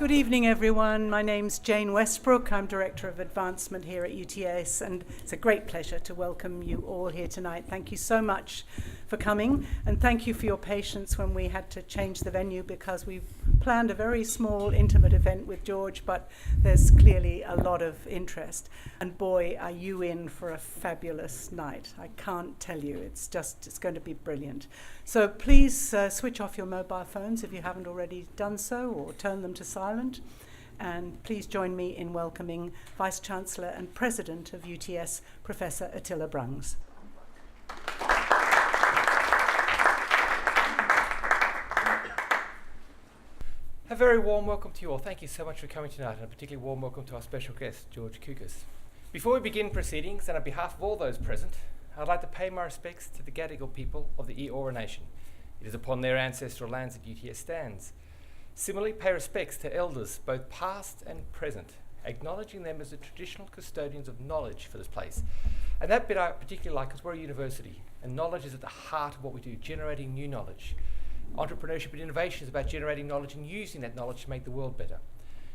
Good evening, everyone. My name's Jane Westbrook. I'm Director of Advancement here at UTS, and it's a great pleasure to welcome you all here tonight. Thank you so much for coming, and thank you for your patience when we had to change the venue because we've planned a very small, intimate event with George, but there's clearly a lot of interest. And boy, are you in for a fabulous night. I can't tell you. It's going to be brilliant. So please switch off your mobile phones if you haven't already done so, or turn them to silent. And please join me in welcoming Vice-Chancellor and President of UTS, Professor Attila Brungs. A very warm welcome to you all. Thank you so much for coming tonight, and a particularly warm welcome to our special guest, George Koukis. Before we begin proceedings, and on behalf of all those present, I'd like to pay my respects to the Gadigal people of the Eora Nation. It is upon their ancestral lands that UTS stands. Similarly, pay respects to elders, both past and present, acknowledging them as the traditional custodians of knowledge for this place. And that bit I particularly like because we're a university, and knowledge is at the heart of what we do, generating new knowledge. Entrepreneurship and innovation is about generating knowledge and using that knowledge to make the world better.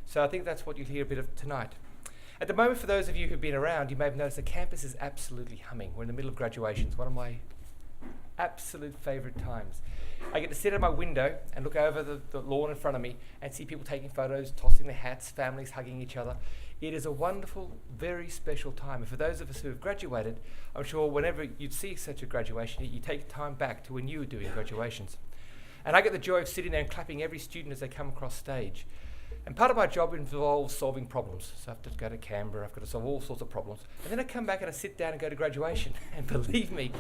So I think that's what you'll hear a bit of tonight. At the moment, for those of you who've been around, you may have noticed the campus is absolutely humming. We're in the middle of graduations, one of my absolute favourite times. I get to sit at my window and look over the lawn in front of me and see people taking photos, tossing their hats, families hugging each other. It is a wonderful, very special time. And for those of us who have graduated, I'm sure whenever you'd see such a graduation, you take time back to when you were doing graduations. And I get the joy of sitting there and clapping every student as they come across stage. And part of my job involves solving problems. So I have to go to Canberra, I've got to solve all sorts of problems. And then I come back and I sit down and go to graduation. And believe me,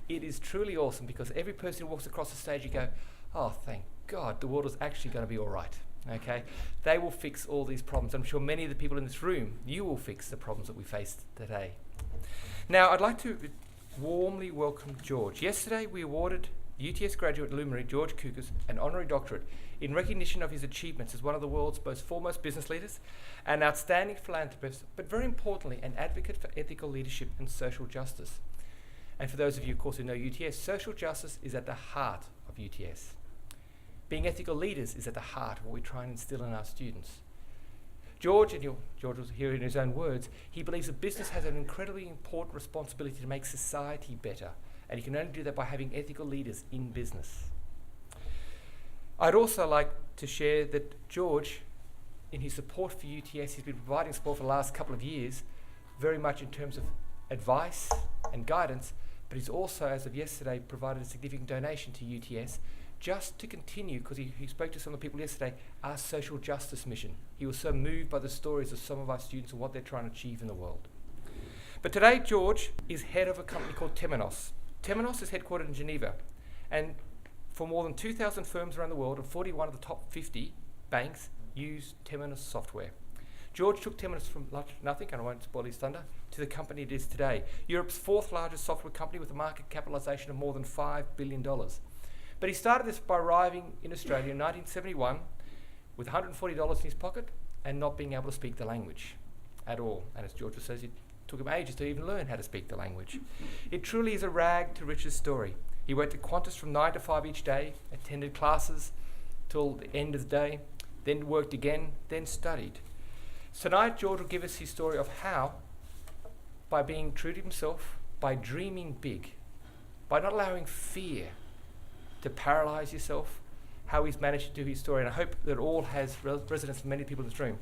it is truly awesome because every person who walks across the stage, you go, oh, thank God, the world is actually going to be all right. Okay? They will fix all these problems. I'm sure many of the people in this room, you will fix the problems that we face today. Now, I'd like to warmly welcome George. Yesterday, we awarded UTS graduate luminary George Koukis an honorary doctorate in recognition of his achievements as one of the world's most foremost business leaders, an outstanding philanthropist, but very importantly, an advocate for ethical leadership and social justice. And for those of you, of course, who know UTS, social justice is at the heart of UTS. Being ethical leaders is at the heart of what we try and instill in our students. George will hear in his own words, he believes that business has an incredibly important responsibility to make society better, and he can only do that by having ethical leaders in business. I'd also like to share that George, in his support for UTS, he's been providing support for the last couple of years, very much in terms of advice and guidance, but he's also, as of yesterday, provided a significant donation to UTS just to continue, because he spoke to some of the people yesterday, our social justice mission. He was so moved by the stories of some of our students and what they're trying to achieve in the world. But today, George is head of a company called Temenos. Temenos is headquartered in Geneva, and for more than 2,000 firms around the world, and 41 of the top 50 banks use Temenos software. George took Temenos from nothing, and I won't spoil his thunder, to the company it is today. Europe's fourth largest software company with a market capitalisation of more than $5 billion. But he started this by arriving in Australia in 1971 with $140 in his pocket and not being able to speak the language at all. And as George says, it took him ages to even learn how to speak the language. It truly is a rag to riches story. He worked at Qantas from 9 to 5 each day, attended classes till the end of the day, then worked again, then studied. Tonight, George will give us his story of how, by being true to himself, by dreaming big, by not allowing fear to paralyze yourself, how he's managed to do his story. And I hope that all has resonance for many people in this room.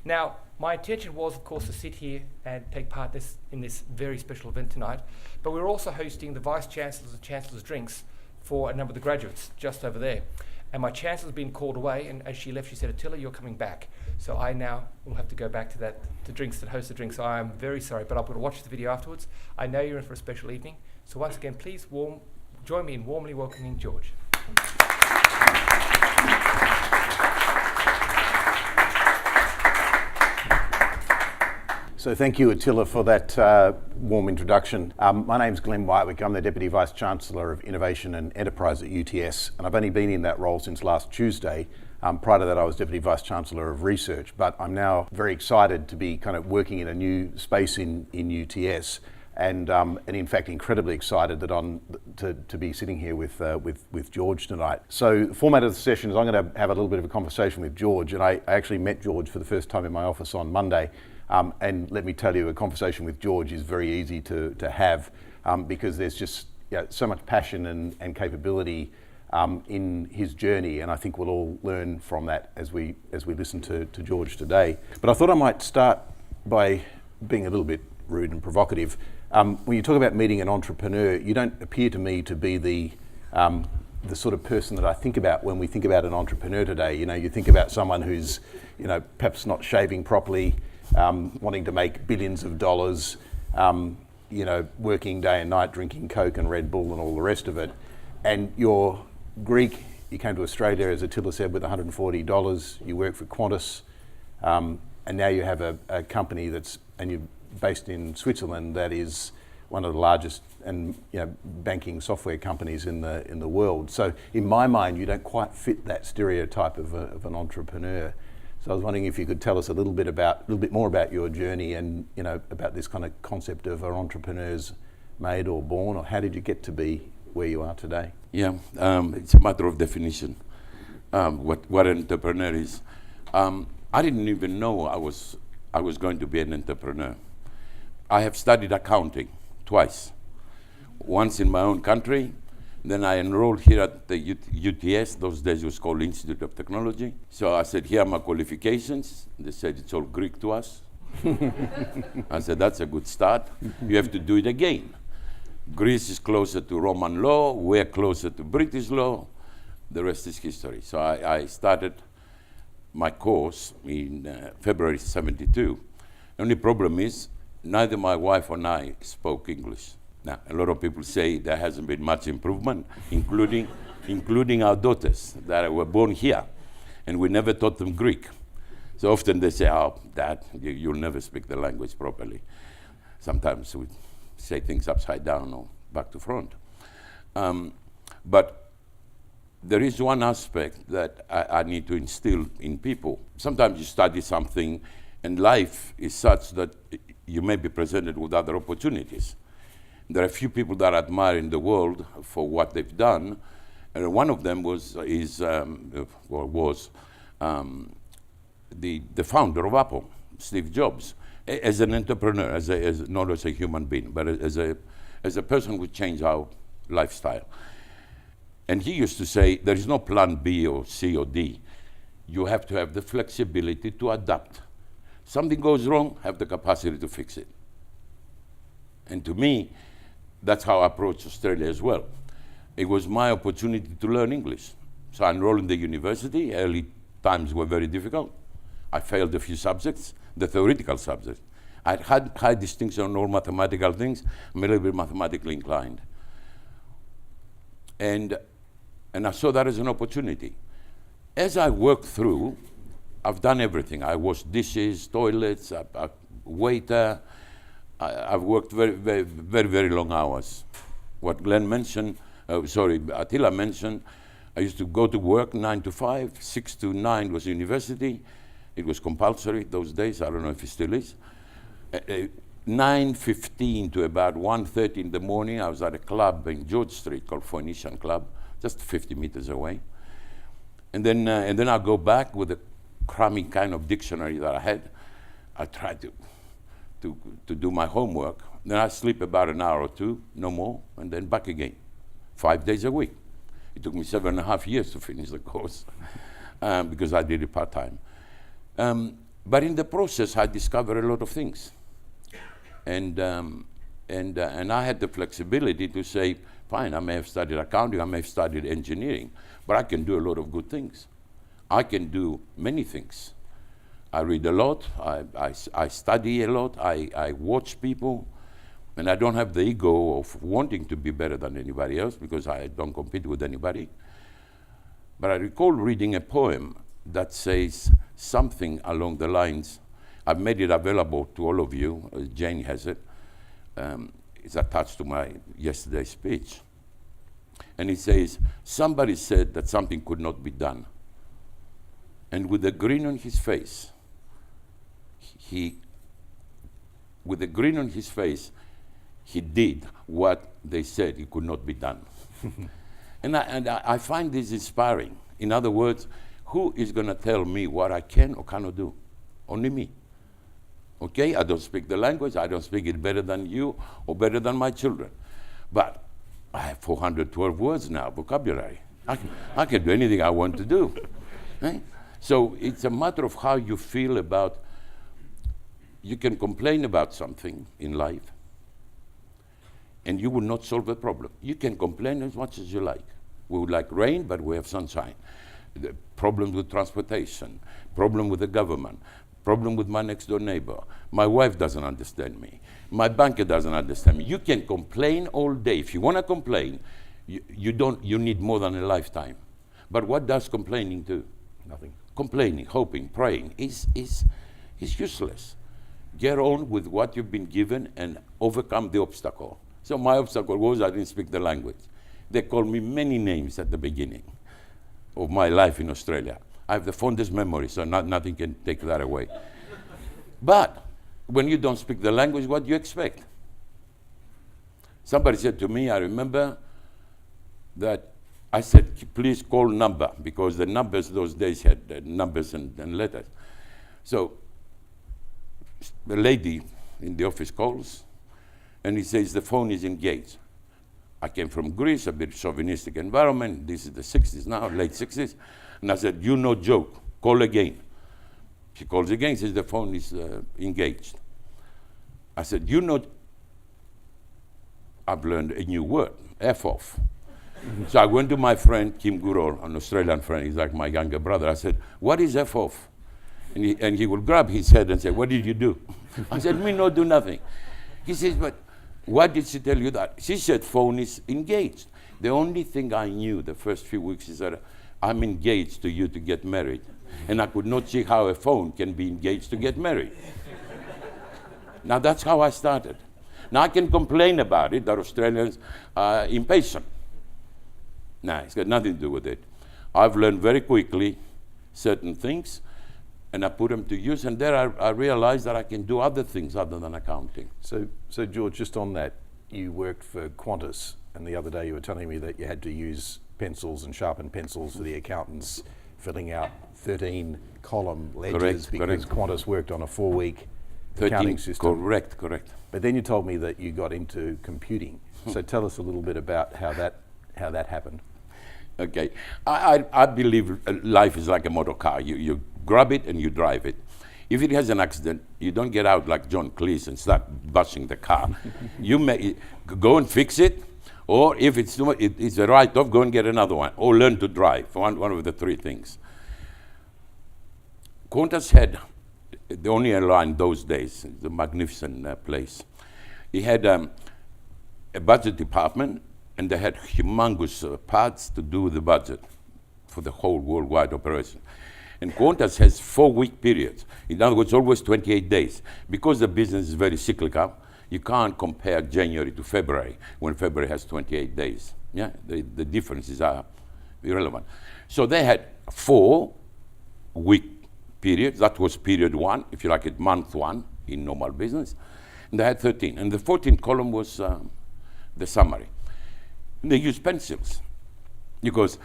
Now, my intention was, of course, to sit here and take part in this very special event tonight, but we're also hosting the Vice-Chancellors and Chancellors' drinks for a number of the graduates just over there. And my Chancellor's been called away, and as she left, she said, Attila, you're coming back. So I now will have to go back to host the drinks. So I'm very sorry, but I'm going to watch the video afterwards. I know you're in for a special evening. So once again, please join me in warmly welcoming George. So thank you, Attila, for that warm introduction. My name's Glenn Wightwick. I'm the Deputy Vice-Chancellor of Innovation and Enterprise at UTS, and I've only been in that role since last Tuesday. Prior to that, I was Deputy Vice-Chancellor of Research, but I'm now very excited to be kind of working in a new space in UTS. and in fact incredibly excited that to be sitting here with George tonight. So the format of the session is I'm going to have a little bit of a conversation with George, and I actually met George for the first time in my office on Monday, and let me tell you, a conversation with George is very easy to have because there's just so much passion and capability in his journey, and I think we'll all learn from that as we listen to George today. But I thought I might start by being a little bit rude and provocative. When you talk about meeting an entrepreneur, you don't appear to me to be the sort of person that I think about when we think about an entrepreneur today. You think about someone who's, perhaps not shaving properly, wanting to make billions of dollars, working day and night, drinking Coke and Red Bull and all the rest of it. And you're Greek, you came to Australia, as Attila said, with $140. You work for Qantas, and now you have a company and you're based in Switzerland that is one of the largest and banking software companies in the world. So in my mind, you don't quite fit that stereotype of an entrepreneur. So I was wondering if you could tell us a little bit more about your journey and about this kind of concept of are entrepreneurs made or born, or how did you get to be where you are today? Yeah, it's a matter of definition. What an entrepreneur is. I didn't even know I was going to be an entrepreneur. I have studied accounting twice. Once in my own country, then I enrolled here at the UTS. Those days it was called Institute of Technology. So I said, here are my qualifications. They said, it's all Greek to us. I said, that's a good start. You have to do it again. Greece is closer to Roman law. We're closer to British law. The rest is history. So I started my course in February '72. The only problem is neither my wife or I spoke English. Now, a lot of people say there hasn't been much improvement, including our daughters that were born here, and we never taught them Greek. So often they say, oh, Dad, you'll never speak the language properly. Sometimes we say things upside down or back to front. But there is one aspect that I need to instill in people. Sometimes you study something and life is such that you may be presented with other opportunities. There are a few people that I admire in the world for what they've done, and one of them was the founder of Apple, Steve Jobs, as an entrepreneur, not as a human being, but as a person who changed our lifestyle. And he used to say, there is no plan B or C or D. You have to have the flexibility to adapt. Something goes wrong, have the capacity to fix it. And to me, that's how I approached Australia as well. It was my opportunity to learn English. So I enrolled in the university. Early times were very difficult. I failed a few subjects, the theoretical subjects. I had high distinction on all mathematical things. I'm a little bit mathematically inclined. And I saw that as an opportunity. As I worked through, I've done everything. I washed dishes, toilets, waiter. I've worked very, very, very, very long hours. What Glenn mentioned, Attila mentioned, I used to go to work 9 to 5, 6 to 9 was university. It was compulsory those days. I don't know if it still is. 9:15 to about 1:30 in the morning, I was at a club in George Street called Phoenician Club, just 50 meters away. And then I'll go back with a crummy kind of dictionary that I had. I tried to do my homework. Then I sleep about an hour or two, no more, and then back again, 5 days a week. It took me 7.5 years to finish the course because I did it part-time. But in the process, I discovered a lot of things. And I had the flexibility to say, fine, I may have studied accounting, I may have studied engineering, but I can do a lot of good things. I can do many things. I read a lot, I study a lot, I watch people, and I don't have the ego of wanting to be better than anybody else because I don't compete with anybody. But I recall reading a poem that says something along the lines, I've made it available to all of you, Jane has it, it's attached to my yesterday's speech. And it says, somebody said that something could not be done. And with a grin on his face, he did what they said he could not be done. And I find this inspiring. In other words, who is going to tell me what I can or cannot do? Only me. Okay, I don't speak the language, I don't speak it better than you or better than my children. But I have 412 words now, vocabulary. I can do anything I want to do. Right? So it's a matter of how you feel about, you can complain about something in life and you will not solve the problem. You can complain as much as you like. We would like rain, but we have sunshine. The problems with transportation, problem with the government, problem with my next door neighbor. My wife doesn't understand me. My banker doesn't understand me. You can complain all day. If you want to complain, you need more than a lifetime. But what does complaining do? Nothing. Complaining, hoping, praying is useless. Get on with what you've been given and overcome the obstacle. So my obstacle was I didn't speak the language. They called me many names at the beginning of my life in Australia. I have the fondest memory, so nothing can take that away. But when you don't speak the language, what do you expect? Somebody said to me, I remember that I said, please call number, because the numbers those days had numbers and letters. So the lady in the office calls, and he says, the phone is engaged. I came from Greece, a bit chauvinistic environment. This is the 60s now, late 60s. And I said, you no joke, call again. She calls again, says the phone is engaged. I said, you know, I've learned a new word, F off. So I went to my friend, Kim Gurol, an Australian friend, he's like my younger brother. I said, what is F off? And he would grab his head and say, what did you do? I said, me no do nothing. He says, but why did she tell you that? She said, phone is engaged. The only thing I knew the first few weeks is that I'm engaged to you to get married. And I could not see how a phone can be engaged to get married. Now that's how I started. Now I can complain about it, that Australians are impatient. Nah, it's got nothing to do with it. I've learned very quickly certain things, and I put them to use, and there I realized that I can do other things other than accounting. So George, just on that, you worked for Qantas, and the other day you were telling me that you had to use pencils and sharpen pencils for the accountants, filling out 13-column ledgers because Qantas worked on a 4-week accounting system. Correct. But then you told me that you got into computing. So tell us a little bit about how that happened. Okay, I believe life is like a motor car. You grab it and you drive it. If it has an accident, you don't get out like John Cleese and start bashing the car. You may go and fix it, or if it's a write-off, go and get another one, or learn to drive, one of the three things. Qantas had the only airline those days, the magnificent place. He had a budget department, and they had humongous parts to do the budget for the whole worldwide operation. And Qantas has 4-week periods. In other words, always 28 days. Because the business is very cyclical, you can't compare January to February when February has 28 days. Yeah, the differences are irrelevant. So they had 4-week periods. That was period 1, if you like it, month 1 in normal business. And they had 13. And the 14th column was the summary. And they use pencils because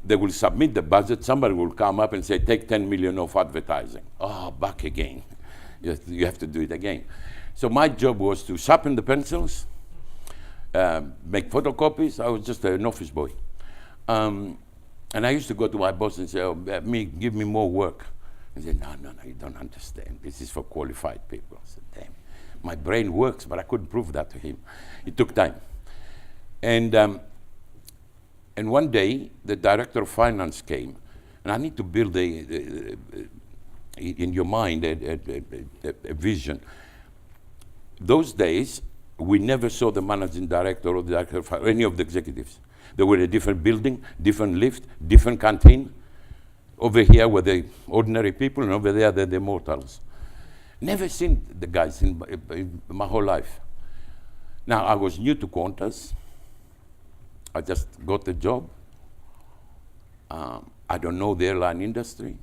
they will submit the budget. Somebody will come up and say, take 10 million off advertising. Oh, back again. You have to do it again. So my job was to sharpen the pencils, make photocopies. I was just an office boy. And I used to go to my boss and say, oh, give me more work. And he said, no, you don't understand. This is for qualified people. I said, damn, my brain works, but I couldn't prove that to him. It took time. And one day, the director of finance came, and I need to build in your mind a vision. Those days, we never saw the managing director or the director of finance, any of the executives. They were in a different building, different lift, different canteen. Over here were the ordinary people, and over there they're the mortals. Never seen the guys in my whole life. Now, I was new to Qantas. I just got the job. I don't know the airline industry.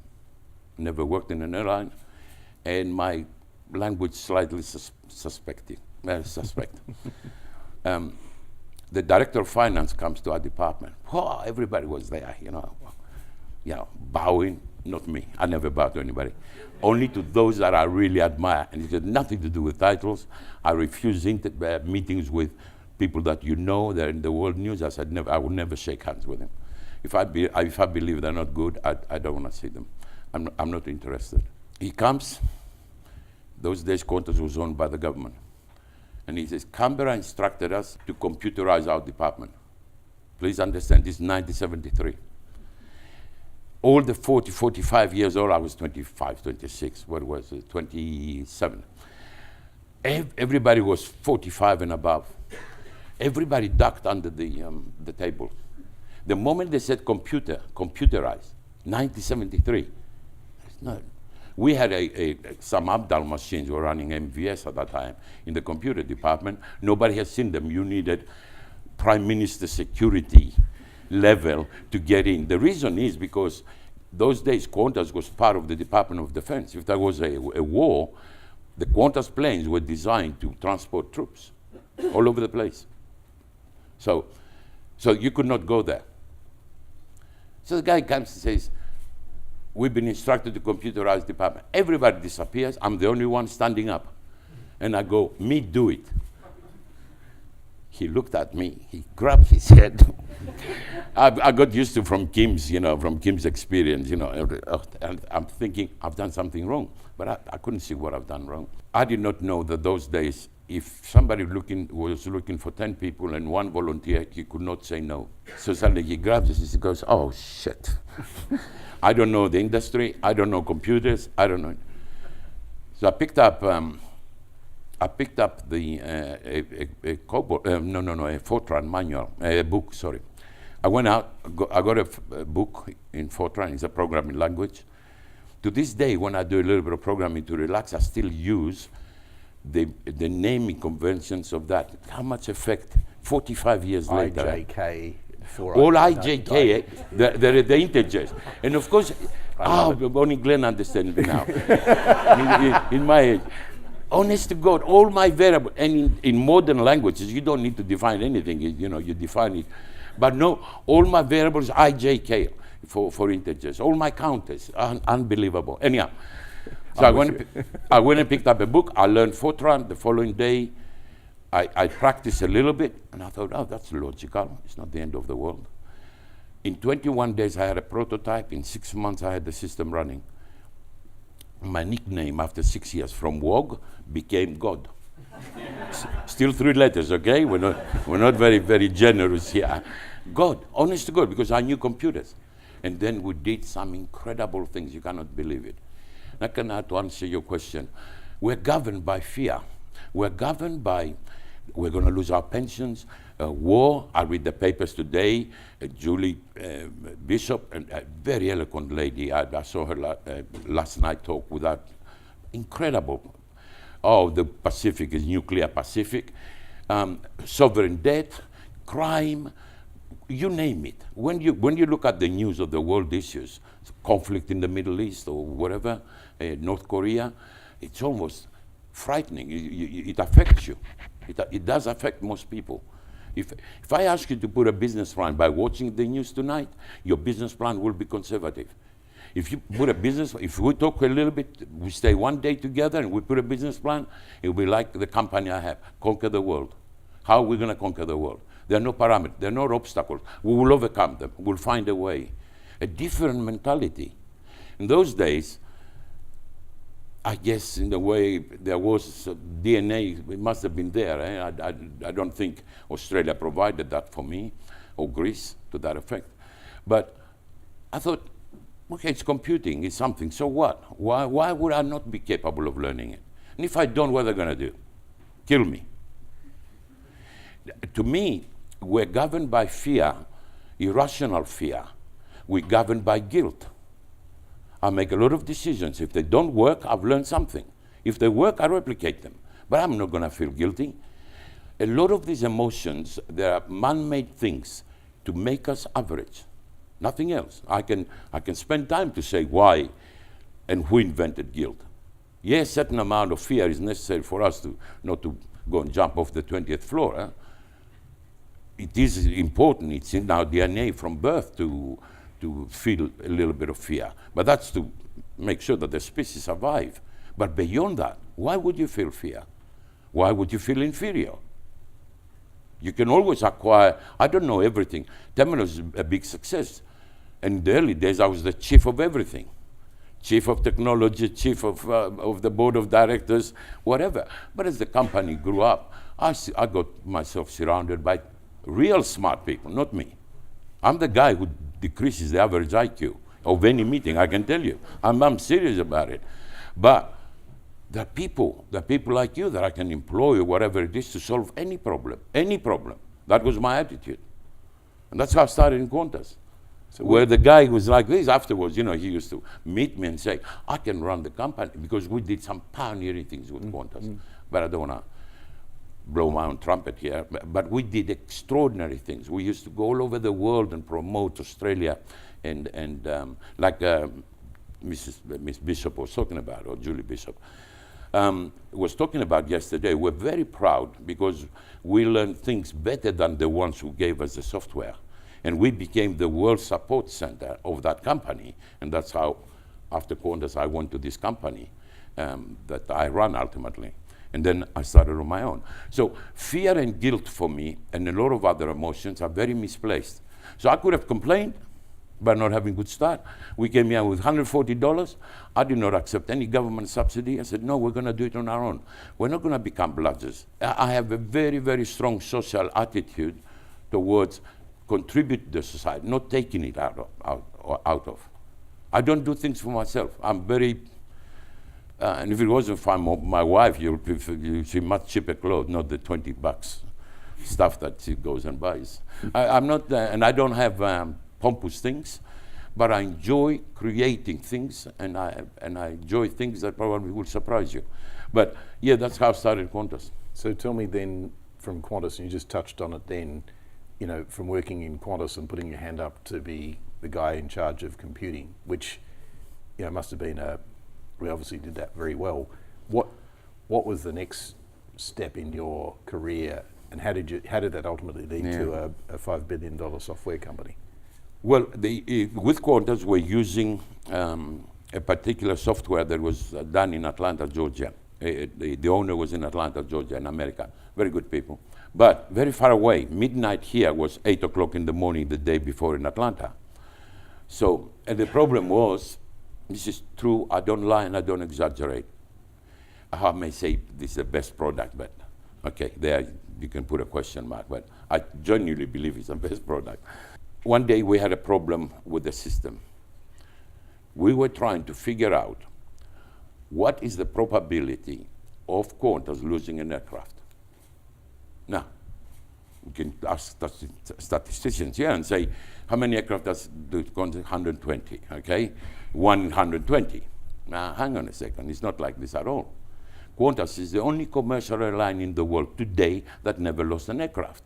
Never worked in an airline. And my language slightly suspect. the director of finance comes to our department. Oh, everybody was there, bowing. Not me. I never bow to anybody. Only to those that I really admire. And it had nothing to do with titles. I refused meetings with people that they're in the world news. I said I would never shake hands with them. If I believe they're not good, I don't want to see them. I'm not interested. He comes. Those days, Qantas was owned by the government. And he says, Canberra instructed us to computerize our department. Please understand, this is 1973. All the 40, 45 years old, I was 25, 26, what was it, 27. Everybody was 45 and above. Everybody ducked under the table. The moment they said computerize, 1973, we had some Abdal machines were running MVS at that time in the computer department. Nobody has seen them. You needed Prime Minister security level to get in. The reason is because those days Qantas was part of the Department of Defense. If there was a war, the Qantas planes were designed to transport troops all over the place. So you could not go there. So the guy comes and says, we've been instructed to computerize department. Everybody disappears. I'm the only one standing up. And I go, me do it. He looked at me. He grabbed his head. I got used to from Kim's experience, and I'm thinking I've done something wrong, but I couldn't see what I've done wrong. I did not know that those days, if somebody was looking for 10 people and one volunteer, he could not say no. So suddenly he grabs us and he goes, oh, shit. I don't know the industry. I don't know computers. I don't know. So I picked up the a Fortran manual, a book, sorry. I went out, I got a book in Fortran. It's a programming language. To this day, when I do a little bit of programming to relax, I still use the naming conventions of that. How much effect 45 years later? IJK. All IJK, the integers. And of course, only Glenn understands me now. in my age. Honest to God, all my variables, and in modern languages, you don't need to define anything, you define it. But no, all my variables, IJK for integers, all my counters, unbelievable. Anyhow, so I went and picked up a book, I learned Fortran. The following day, I practiced a little bit, and I thought, oh, that's logical, it's not the end of the world. In 21 days, I had a prototype. In 6 months, I had the system running. My nickname after 6 years from WOG became God. Still 3 letters, okay? We're not very, very generous here. God, honest to God, because I knew computers. And then we did some incredible things. You cannot believe it. Now, to answer your question, we're governed by fear. We're governed by, we're going to lose our pensions, war. I read the papers today. Julie Bishop, a very eloquent lady. I saw her last night talk with that. Incredible. Oh, the Pacific is nuclear Pacific. Sovereign debt, crime, you name it. When you look at the news of the world issues, conflict in the Middle East or whatever, North Korea, it's almost frightening. It affects you. It does affect most people. If I ask you to put a business plan by watching the news tonight, your business plan will be conservative. If you put if we talk a little bit, we stay one day together and we put a business plan, it will be like the company I have, conquer the world. How are we going to conquer the world? There are no parameters, there are no obstacles. We will overcome them, we'll find a way. A different mentality. In those days, I guess in the way there was DNA, it must have been there. I don't think Australia provided that for me, or Greece to that effect. But I thought, okay, it's computing, it's something, so what? Why would I not be capable of learning it? And if I don't, what are they going to do? Kill me. To me, we're governed by fear, irrational fear. We're governed by guilt. I make a lot of decisions. If they don't work, I've learned something. If they work, I replicate them. But I'm not going to feel guilty. A lot of these emotions, they are man-made things to make us average. Nothing else. I can spend time to say why and who invented guilt. Yes, a certain amount of fear is necessary for us not to go and jump off the 20th floor. it is important. It's in our DNA from birth to feel a little bit of fear. But that's to make sure that the species survive. But beyond that, why would you feel fear? Why would you feel inferior? You can always acquire, I don't know everything. Temenos is a big success. In the early days, I was the chief of everything. Chief of technology, chief of the board of directors, whatever. But as the company grew up, I got myself surrounded by real smart people, not me. I'm the guy who decreases the average IQ of any meeting, I can tell you. I'm serious about it. But there are people like you that I can employ or whatever it is to solve any problem. That was my attitude. And that's how I started in Qantas. So where the guy was like this afterwards, he used to meet me and say, I can run the company, because we did some pioneering things with Qantas. But I don't want to blow my own trumpet here, but we did extraordinary things. We used to go all over the world and promote Australia, and like Miss Bishop was talking about, or Julie Bishop was talking about yesterday. We're very proud because we learned things better than the ones who gave us the software. And we became the world support center of that company. And that's how, after Qantas, I went to this company that I run ultimately. And then I started on my own. So fear and guilt for me, and a lot of other emotions, are very misplaced. So I could have complained by not having a good start. We came here with $140. I did not accept any government subsidy. I said, no, we're going to do it on our own. We're not going to become bludgers. I have a very, very strong social attitude towards contribute to the society, not taking it out of. I don't do things for myself. I'm very, and if it wasn't for my wife, you'll see much cheaper clothes, not the $20 stuff that she goes and buys. I'm not, and I don't have pompous things, but I enjoy creating things, and I enjoy things that probably will surprise you. But yeah, that's how I started Qantas. So tell me then, from Qantas, and you just touched on it then, from working in Qantas and putting your hand up to be the guy in charge of computing, which, must have been we obviously did that very well. What was the next step in your career, and how did that ultimately lead to a $5 billion software company? Well, with Qantas, we're using a particular software that was done in Atlanta, Georgia. The owner was in Atlanta, Georgia, in America. Very good people. But very far away. Midnight here was 8 o'clock in the morning the day before in Atlanta. So, and the problem was, this is true, I don't lie and I don't exaggerate. I may say this is the best product, but okay, there you can put a question mark, but I genuinely believe it's the best product. One day we had a problem with the system. We were trying to figure out what is the probability of Qantas losing an aircraft. Now, we can ask statisticians here and say, how many aircraft does Qantas? 120, okay? 120. Now, hang on a second, it's not like this at all. Qantas is the only commercial airline in the world today that never lost an aircraft.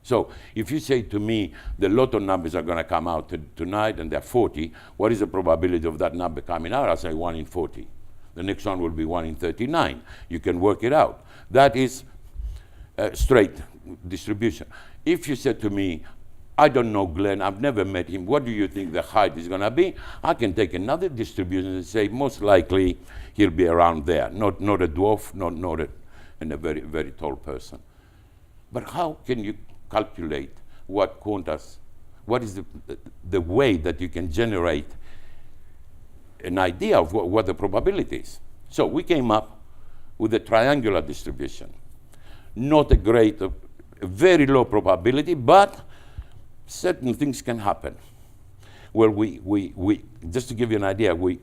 So if you say to me, the lotto numbers are going to come out tonight and they're 40, what is the probability of that number coming out? I'll say 1 in 40. The next one will be 1 in 39. You can work it out. That is straight distribution. If you said to me, I don't know Glenn, I've never met him, what do you think the height is going to be? I can take another distribution and say, most likely he'll be around there. Not a dwarf, not a very, very tall person. But how can you calculate what Qantas, what is the way that you can generate an idea of what the probability is? So we came up with a triangular distribution. Not a great, a very low probability, but certain things can happen. Well, we just to give you an idea, we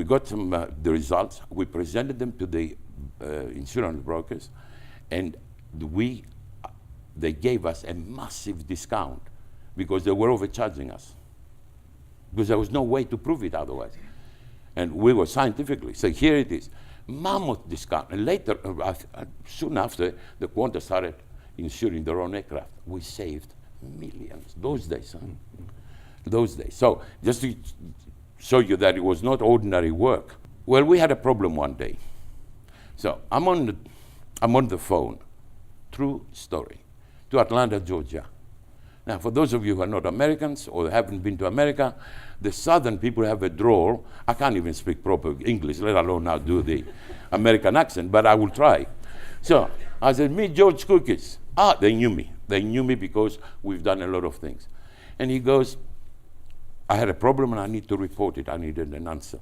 got some the results. We presented them to the insurance brokers, and they gave us a massive discount because they were overcharging us, because there was no way to prove it otherwise. And we were scientifically, so here it is, mammoth discount. And later, soon after, the Qantas started insuring their own aircraft. We saved millions those days. Huh? Those days. So just to show you that it was not ordinary work. Well, we had a problem one day. So I'm on the phone true story, to Atlanta, Georgia. Now, for those of you who are not Americans or haven't been to America, the southern people have a drawl. I can't even speak proper English, let alone now do the American accent, but I will try. So I said, meet George Koukis. They knew me. They knew me because we've done a lot of things. And he goes, I had a problem and I need to report it. I needed an answer.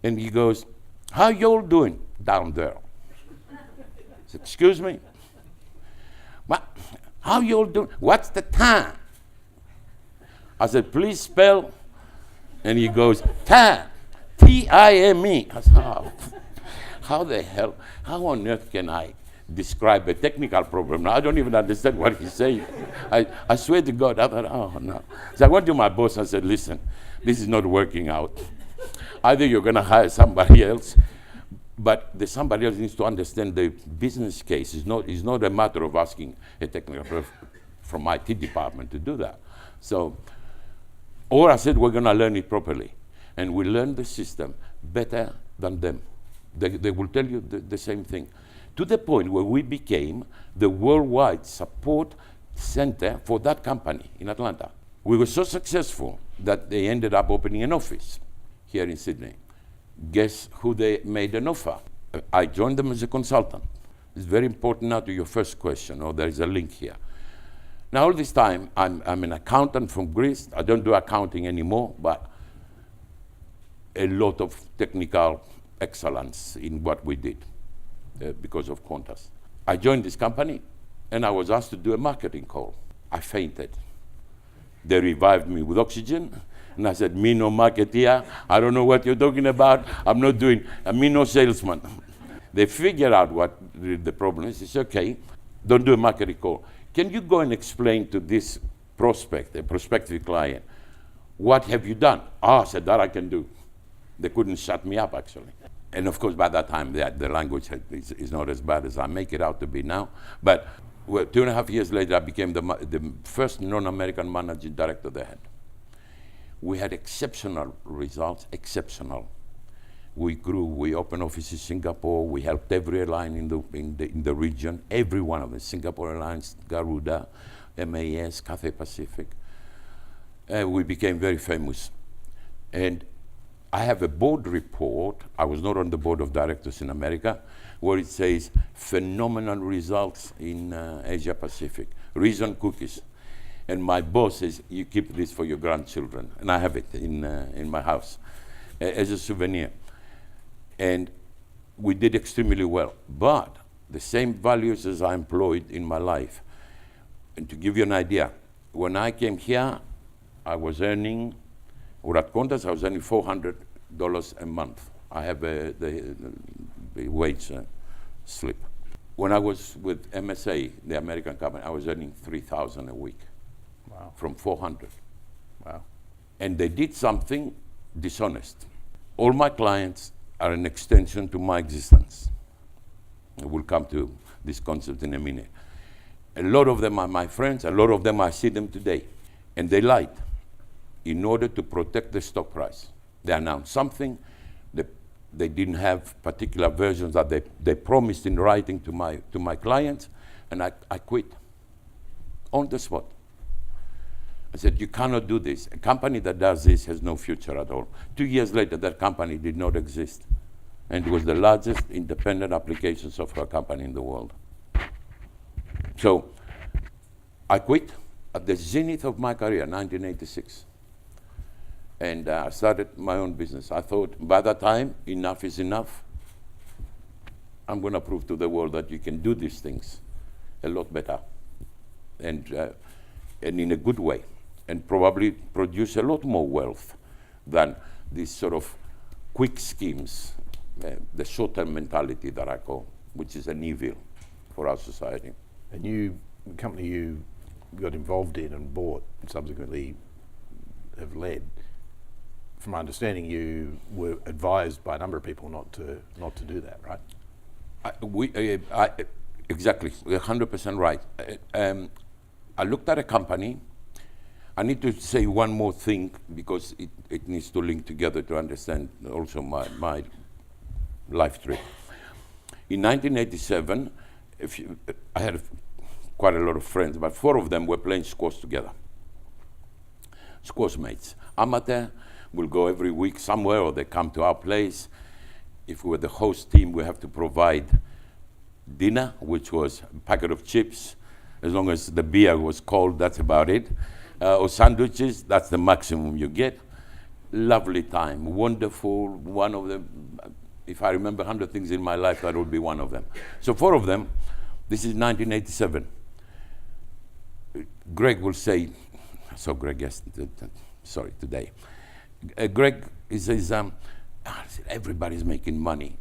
And he goes, how you all doing down there? I said, excuse me? How you all doing? What's the time? I said, please spell. And he goes, time, T-I-M-E. I said, oh, how the hell, how on earth can I describe a technical problem? Now, I don't even understand what he's saying. I swear to God, I thought, oh no. So I went to my boss and said, listen, this is not working out. Either you're going to hire somebody else, but the somebody else needs to understand the business case. It's not a matter of asking a technical person from IT department to do that. So, or I said, we're going to learn it properly. And we learn the system better than them. They will tell you the same thing. To the point where we became the worldwide support center for that company in Atlanta. We were so successful that they ended up opening an office here in Sydney. Guess who they made an offer? I joined them as a consultant. It's very important now to your first question, or there is a link here. Now all this time, I'm an accountant from Greece. I don't do accounting anymore, but a lot of technical excellence in what we did because of Qantas. I joined this company, and I was asked to do a marketing call. I fainted. They revived me with oxygen, and I said, me no marketeer, I don't know what you're talking about, I'm not doing, me no salesman. They figured out what the problem is. It's okay, don't do a marketing call. Can you go and explain to this prospect, a prospective client, what have you done? I said, that I can do. They couldn't shut me up, actually. And of course, by that time, the language is not as bad as I make it out to be now. But 2.5 years later, I became the first non-American managing director they had. We had exceptional results, exceptional. We grew, we opened offices in Singapore, we helped every airline in the region, every one of them, Singapore Airlines, Garuda, MAS, Cathay Pacific. We became very famous. And I have a board report, I was not on the board of directors in America, where it says phenomenal results in Asia Pacific. Reason cookies. And my boss says, you keep this for your grandchildren. And I have it in my house as a souvenir. And we did extremely well. But the same values as I employed in my life. And to give you an idea, when I came here, I was earning, or at Qantas, I was earning $400 a month. I have the wage slip. When I was with MSA, the American company, I was earning $3,000 a week. Wow. From 400. Wow. And they did something dishonest. All my clients are an extension to my existence. We'll come to this concept in a minute. A lot of them are my friends, a lot of them I see them today. And they lied in order to protect the stock price. They announced something, they didn't have particular versions that they promised in writing to my clients, and I quit on the spot. I said, you cannot do this. A company that does this has no future at all. 2 years later, that company did not exist. And it was the largest independent application software company in the world. So I quit at the zenith of my career, 1986. And I started my own business. I thought, by that time, enough is enough. I'm going to prove to the world that you can do these things a lot better and in a good way, and probably produce a lot more wealth than these sort of quick schemes, the short-term mentality that I call, which is an evil for our society. And the company you got involved in and bought and subsequently have led, from my understanding, you were advised by a number of people not to do that, right? Exactly, 100% right. I looked at a company. I need to say one more thing because it needs to link together to understand also my life trip. In 1987, I had quite a lot of friends, but 4 of them were playing squash together. Squash mates. Amateur will go every week somewhere, or they come to our place. If we were the host team, we have to provide dinner, which was a packet of chips. As long as the beer was cold, that's about it. Or sandwiches, that's the maximum you get. Lovely time, wonderful. One of them, if I remember 100 things in my life, that would be one of them. So 4 of them, this is 1987. Greg will say, so Greg, yes, sorry, today. Greg, he says, everybody's making money.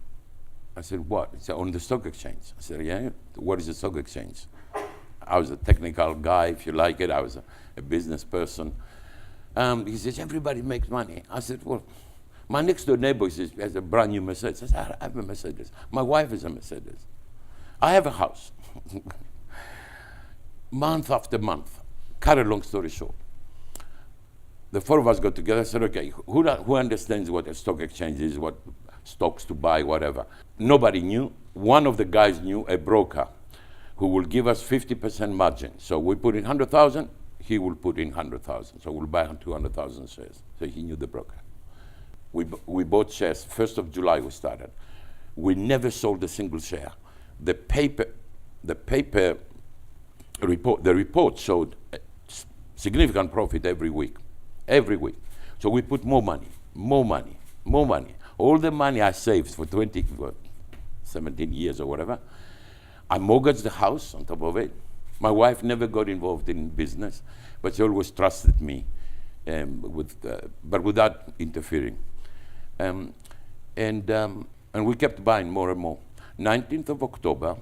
I said, what? He said, on the stock exchange. I said, yeah, what is the stock exchange? I was a technical guy, if you like it. I was a business person. He says, everybody makes money. I said, well, my next door neighbor has a brand new Mercedes. I said, I have a Mercedes. My wife is a Mercedes. I have a house. Month after month. Cut a long story short. The 4 of us got together and said, okay, who understands what a stock exchange is, what stocks to buy, whatever. Nobody knew. One of the guys knew, a broker, who will give us 50% margin. So we put in 100,000, he will put in 100,000. So we'll buy 200,000 shares. So he knew the broker. We bought shares. 1st of July we started. We never sold a single share. The report showed significant profit every week. Every week. So we put more money. All the money I saved for 17 years or whatever, I mortgaged the house on top of it. My wife never got involved in business, but she always trusted me, but without interfering. And we kept buying more and more. 19th of October,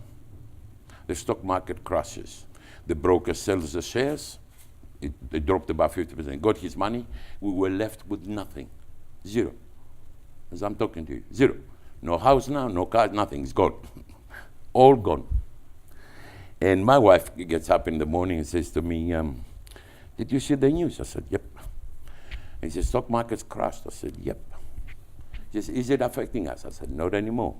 the stock market crashes. The broker sells the shares. They dropped about 50%. Got his money. We were left with nothing. Zero. As I'm talking to you. Zero. No house now, no car, nothing. It's gone. All gone. And my wife gets up in the morning and says to me, did you see the news? I said, yep. And she said, stock market's crashed. I said, yep. She said, is it affecting us? I said, not anymore.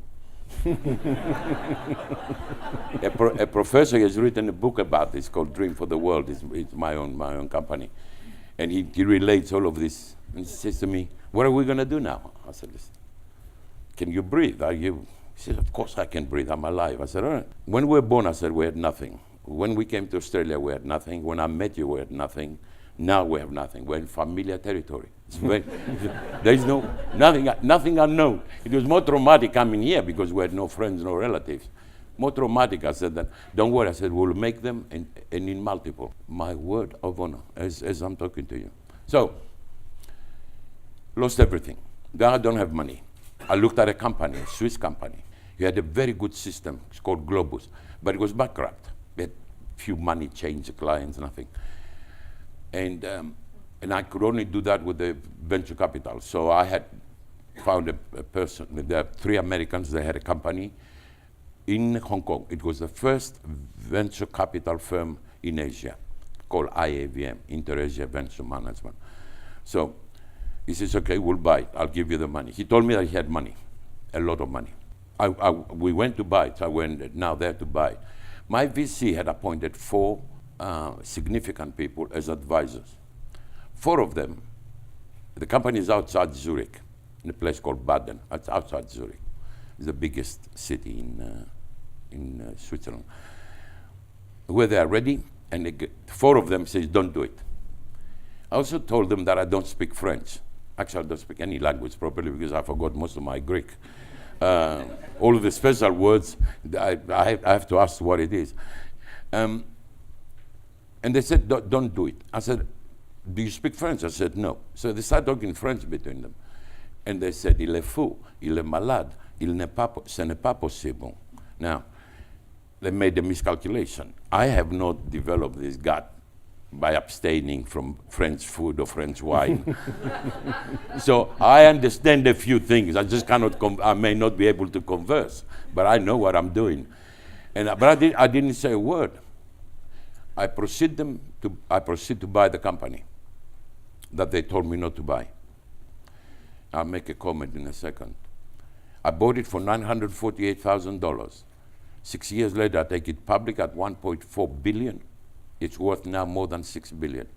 A professor has written a book about this called Dream for the World. It's my own company. And he relates all of this. And he says to me, what are we going to do now? I said, listen, can you breathe? He said, of course I can breathe. I'm alive. I said, all right. When we were born, I said, we had nothing. When we came to Australia, we had nothing. When I met you, we had nothing. Now we have nothing. We're in familiar territory. There is nothing unknown. It was more traumatic coming here because we had no friends, no relatives. More traumatic, I said that. Don't worry, I said, we'll make them and in multiple. My word of honor, as I'm talking to you. So, lost everything. Now I don't have money. I looked at a company, a Swiss company. He had a very good system. It's called Globus, but it was bankrupt. They had few money change clients, nothing. And I could only do that with the venture capital. So I had found a person. There are 3 Americans. They had a company in Hong Kong. It was the first venture capital firm in Asia called IAVM, Inter-Asia Venture Management. So he says, okay, we'll buy it. I'll give you the money. He told me that he had money, a lot of money. We went to buy it. I went now there to buy it. My VC had appointed 4 significant people as advisors. 4 of them, the company is outside Zurich, in a place called Baden. It's outside Zurich. It's the biggest city in Switzerland. Where they are ready, and 4 of them says, don't do it. I also told them that I don't speak French. Actually, I don't speak any language properly because I forgot most of my Greek. All of the special words, I have to ask what it is. And they said, don't do it. I said, do you speak French? I said, no. So they started talking French between them. And they said, il est fou, il est malade, ce n'est pas possible. Now, they made a miscalculation. I have not developed this gut by abstaining from French food or French wine. So I understand a few things. I just cannot, I may not be able to converse, but I know what I'm doing. But I didn't say a word. I proceed to buy the company that they told me not to buy. I'll make a comment in a second. I bought it for $948,000. 6 years later, I take it public at 1.4 billion. It's worth now more than 6 billion.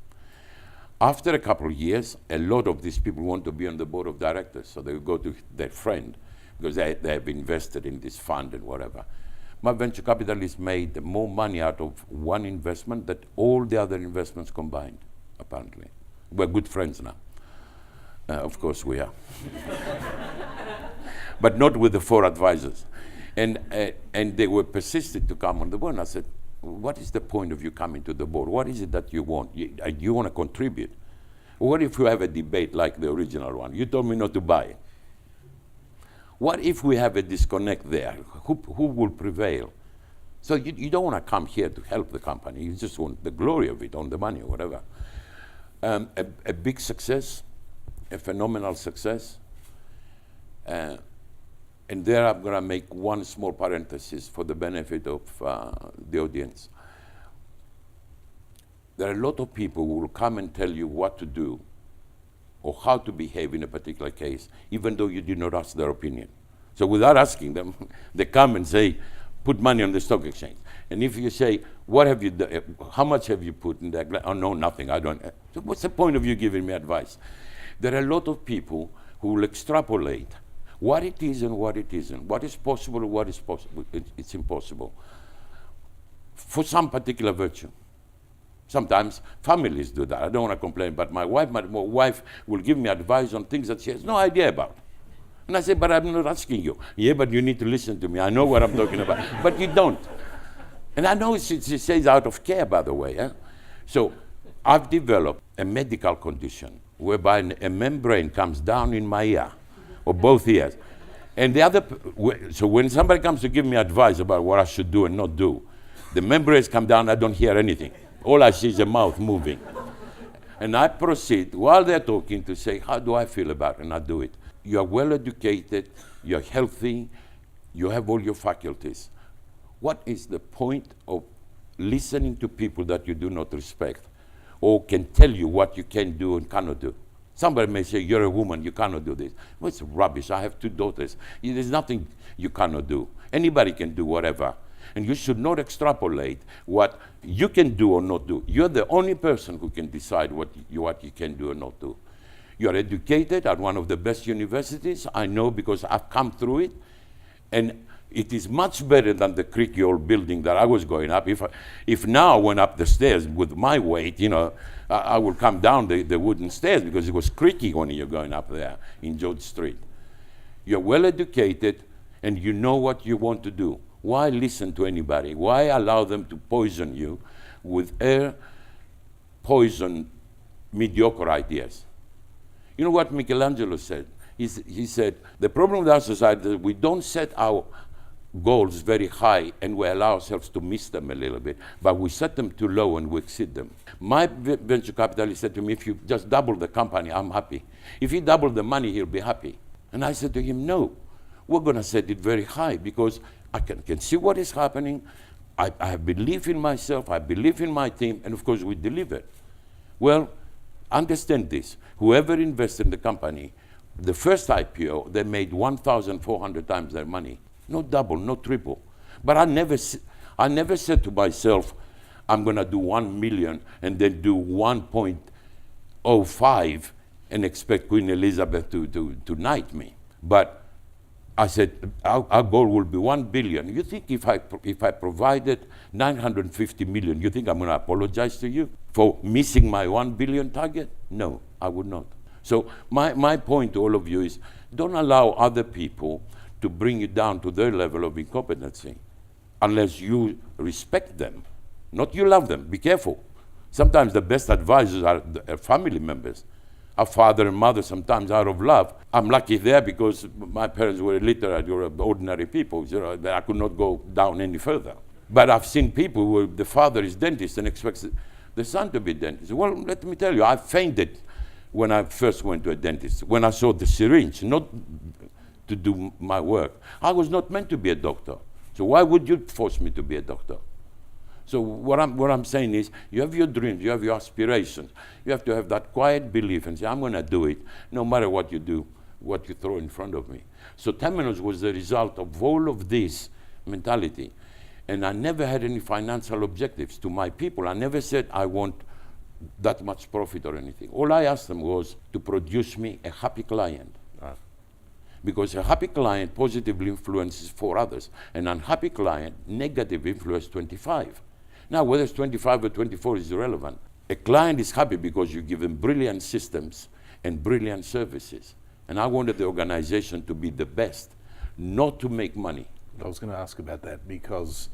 After a couple of years, a lot of these people want to be on the board of directors, so they go to their friend because they have invested in this fund and whatever. My venture capitalists made more money out of one investment than all the other investments combined, apparently. We're good friends now. Of course we are. But not with the 4 advisors. And they were persistent to come on the board. And I said, what is the point of you coming to the board? What is it that you want? You want to contribute. What if you have a debate like the original one? You told me not to buy it. What if we have a disconnect there? Who will prevail? So you don't want to come here to help the company. You just want the glory of it, on the money or whatever. A big success, a phenomenal success. And there I'm going to make one small parenthesis for the benefit of the audience. There are a lot of people who will come and tell you what to do or how to behave in a particular case, even though you did not ask their opinion. So without asking them, they come and say, put money on the stock exchange. And if you say, what have you done? How much have you put in that? Oh, no, nothing, I don't. So what's the point of you giving me advice? There are a lot of people who will extrapolate what it is and what it isn't, what is possible and what is possible. It's impossible. For some particular virtue. Sometimes families do that. I don't want to complain, but my wife will give me advice on things that she has no idea about. And I say, but I'm not asking you. Yeah, but you need to listen to me. I know what I'm talking about. But you don't. And I know she says out of care, by the way. Eh? So I've developed a medical condition whereby a membrane comes down in my ear, or both ears. And the other, so when somebody comes to give me advice about what I should do and not do, the membranes come down, I don't hear anything. All I see is a mouth moving. And I proceed, while they're talking, to say, how do I feel about it? And I do it. You are well educated, you're healthy, you have all your faculties. What is the point of listening to people that you do not respect or can tell you what you can do and cannot do? Somebody may say, you're a woman, you cannot do this. Well, it's rubbish. I have 2 daughters. There's nothing you cannot do. Anybody can do whatever. And you should not extrapolate what you can do or not do. You're the only person who can decide what you can do or not do. You're educated at one of the best universities. I know because I've come through it. And it is much better than the creaky old building that I was going up. If now I went up the stairs with my weight, you know, I would come down the wooden stairs because it was creaky when you're going up there in George Street. You're well educated and you know what you want to do. Why listen to anybody? Why allow them to poison you with air poison mediocre ideas? You know what Michelangelo said? He said, the problem with our society is that we don't set our goals very high and we allow ourselves to miss them a little bit, but we set them too low and we exceed them. My venture capitalist said to me, if you just double the company, I'm happy. If he double the money, he'll be happy. And I said to him, no, we're going to set it very high because I can see what is happening. I have belief in myself, I believe in my team, and of course we deliver. Well, understand this. Whoever invested in the company, the first IPO, they made 1,400 times their money. Not double, not triple. But I never said to myself, I'm going to do 1 million and then do 1.05 and expect Queen Elizabeth to knight me. But I said, our goal will be 1 billion. You think if I provided 950 million, you think I'm going to apologize to you for missing my 1 billion target? No, I would not. So my point to all of you is, don't allow other people to bring you down to their level of incompetency unless you respect them. Not you love them. Be careful. Sometimes the best advisors are family members. Our father and mother, sometimes out of love. I'm lucky there because my parents were illiterate or ordinary people. You know, that I could not go down any further. But I've seen people where the father is dentist and expects the son to be dentist. Well, let me tell you, I fainted when I first went to a dentist, when I saw the syringe, not to do my work. I was not meant to be a doctor. So why would you force me to be a doctor? So what I'm saying is, you have your dreams, you have your aspirations. You have to have that quiet belief and say, I'm going to do it, no matter what you do, what you throw in front of me. So Temenos was the result of all of this mentality. And I never had any financial objectives to my people. I never said I want that much profit or anything. All I asked them was to produce me a happy client. Because a happy client positively influences 4 others. An unhappy client, negative influence 25. Now, whether it's 25 or 24 is irrelevant. A client is happy because you give them brilliant systems and brilliant services. And I wanted the organization to be the best, not to make money. I was going to ask about that because,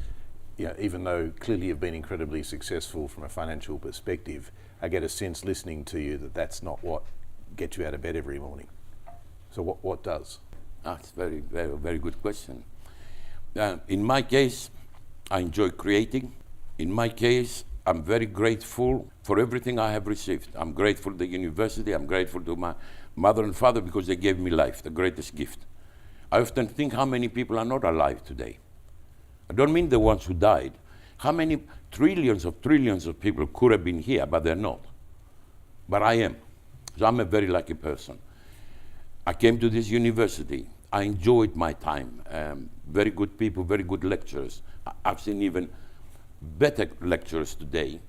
even though clearly you've been incredibly successful from a financial perspective, I get a sense listening to you that that's not what gets you out of bed every morning. So what does? That's a very, very, very good question. In my case, I enjoy creating. In my case, I'm very grateful for everything I have received. I'm grateful to the university. I'm grateful to my mother and father because they gave me life, the greatest gift. I often think how many people are not alive today. I don't mean the ones who died. How many trillions of people could have been here, but they're not. But I am. So I'm a very lucky person. I came to this university. I enjoyed my time. Very good people, very good lecturers. I've seen even better lecturers today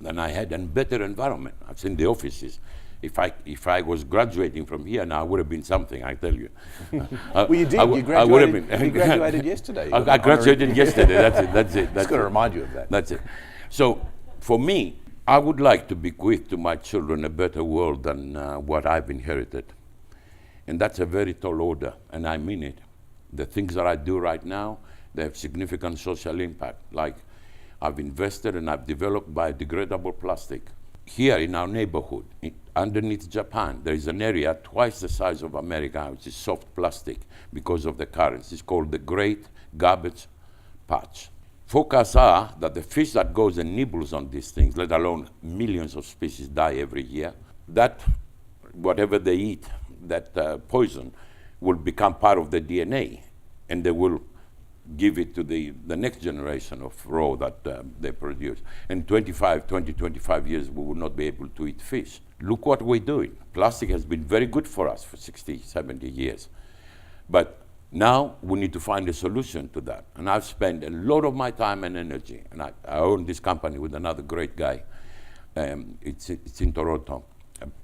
than I had, and better environment. I've seen the offices. If I was graduating from here now, I would have been something, I tell you. Well, you did. You graduated yesterday. I graduated yesterday. That's it. Just got to remind you of that. That's it. So, for me, I would like to bequeath to my children a better world than what I've inherited. And that's a very tall order, and I mean it. The things that I do right now, they have significant social impact. Like, I've invested and I've developed biodegradable plastic. Here in our neighborhood, underneath Japan, there is an area twice the size of America, which is soft plastic because of the currents. It's called the Great Garbage Patch. Forecasts are that the fish that goes and nibbles on these things, let alone millions of species die every year, that whatever they eat, that poison, will become part of the DNA, and they will give it to the next generation of raw that they produce. In 25 years, we will not be able to eat fish. Look what we're doing. Plastic has been very good for us for 60, 70 years. But now we need to find a solution to that. And I've spent a lot of my time and energy, and I own this company with another great guy. It's in Toronto,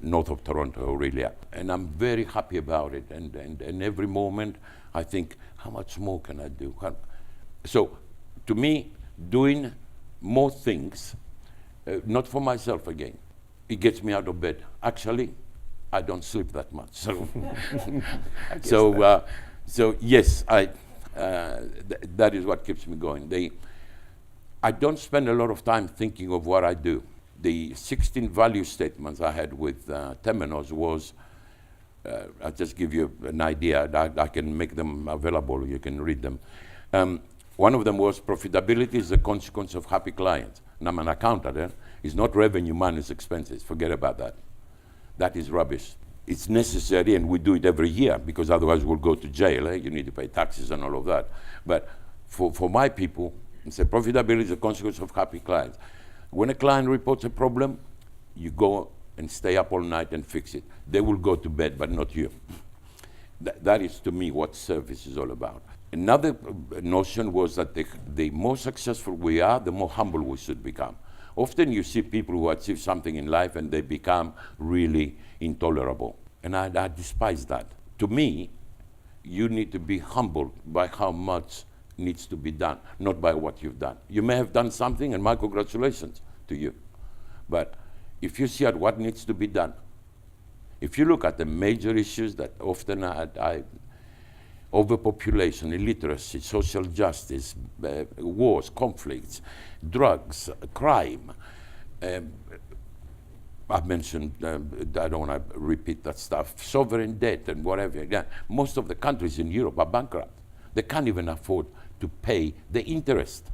north of Toronto, Aurelia. And I'm very happy about it. And every moment I think, how much more can I do? So to me, doing more things, not for myself again, it gets me out of bed. Actually, I don't sleep that much. So, so yes, that is what keeps me going. I don't spend a lot of time thinking of what I do. The 16 value statements I had with Temenos was, I'll just give you an idea. I can make them available. You can read them. One of them was profitability is a consequence of happy clients. And I'm an accountant. It's not revenue minus expenses. Forget about that. That is rubbish. It's necessary, and we do it every year because otherwise we'll go to jail. You need to pay taxes and all of that. But for my people, it's a profitability is a consequence of happy clients. When a client reports a problem, you go and stay up all night and fix it. They will go to bed, but not you. That is, to me, what service is all about. Another notion was that the more successful we are, the more humble we should become. Often you see people who achieve something in life and they become really intolerable. And I despise that. To me, you need to be humbled by how much needs to be done, not by what you've done. You may have done something, and my congratulations to you. But if you see at what needs to be done, if you look at the major issues that often overpopulation, illiteracy, social justice, wars, conflicts, drugs, crime. I've mentioned, I don't want to repeat that stuff, sovereign debt and whatever. Yeah, most of the countries in Europe are bankrupt. They can't even afford to pay the interest.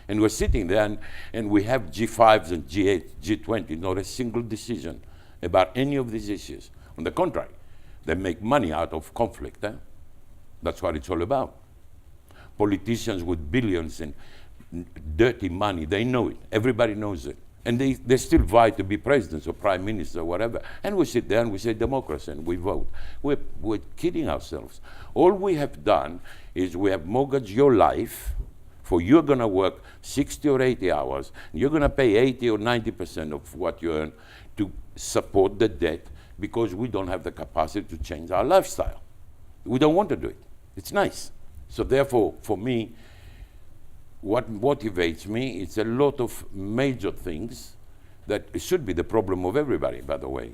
And we're sitting there and we have G5s and G8, G20, not a single decision about any of these issues. On the contrary, they make money out of conflict. That's what it's all about. Politicians with billions and dirty money, they know it. Everybody knows it. And they still vie to be presidents or prime ministers or whatever. And we sit there and we say democracy and we vote. We're kidding ourselves. All we have done is we have mortgaged your life For you're going to work 60 or 80 hours, and you're going to pay 80 or 90% of what you earn to support the debt because we don't have the capacity to change our lifestyle. We don't want to do it. It's nice. So therefore, for me, what motivates me is a lot of major things that should be the problem of everybody, by the way.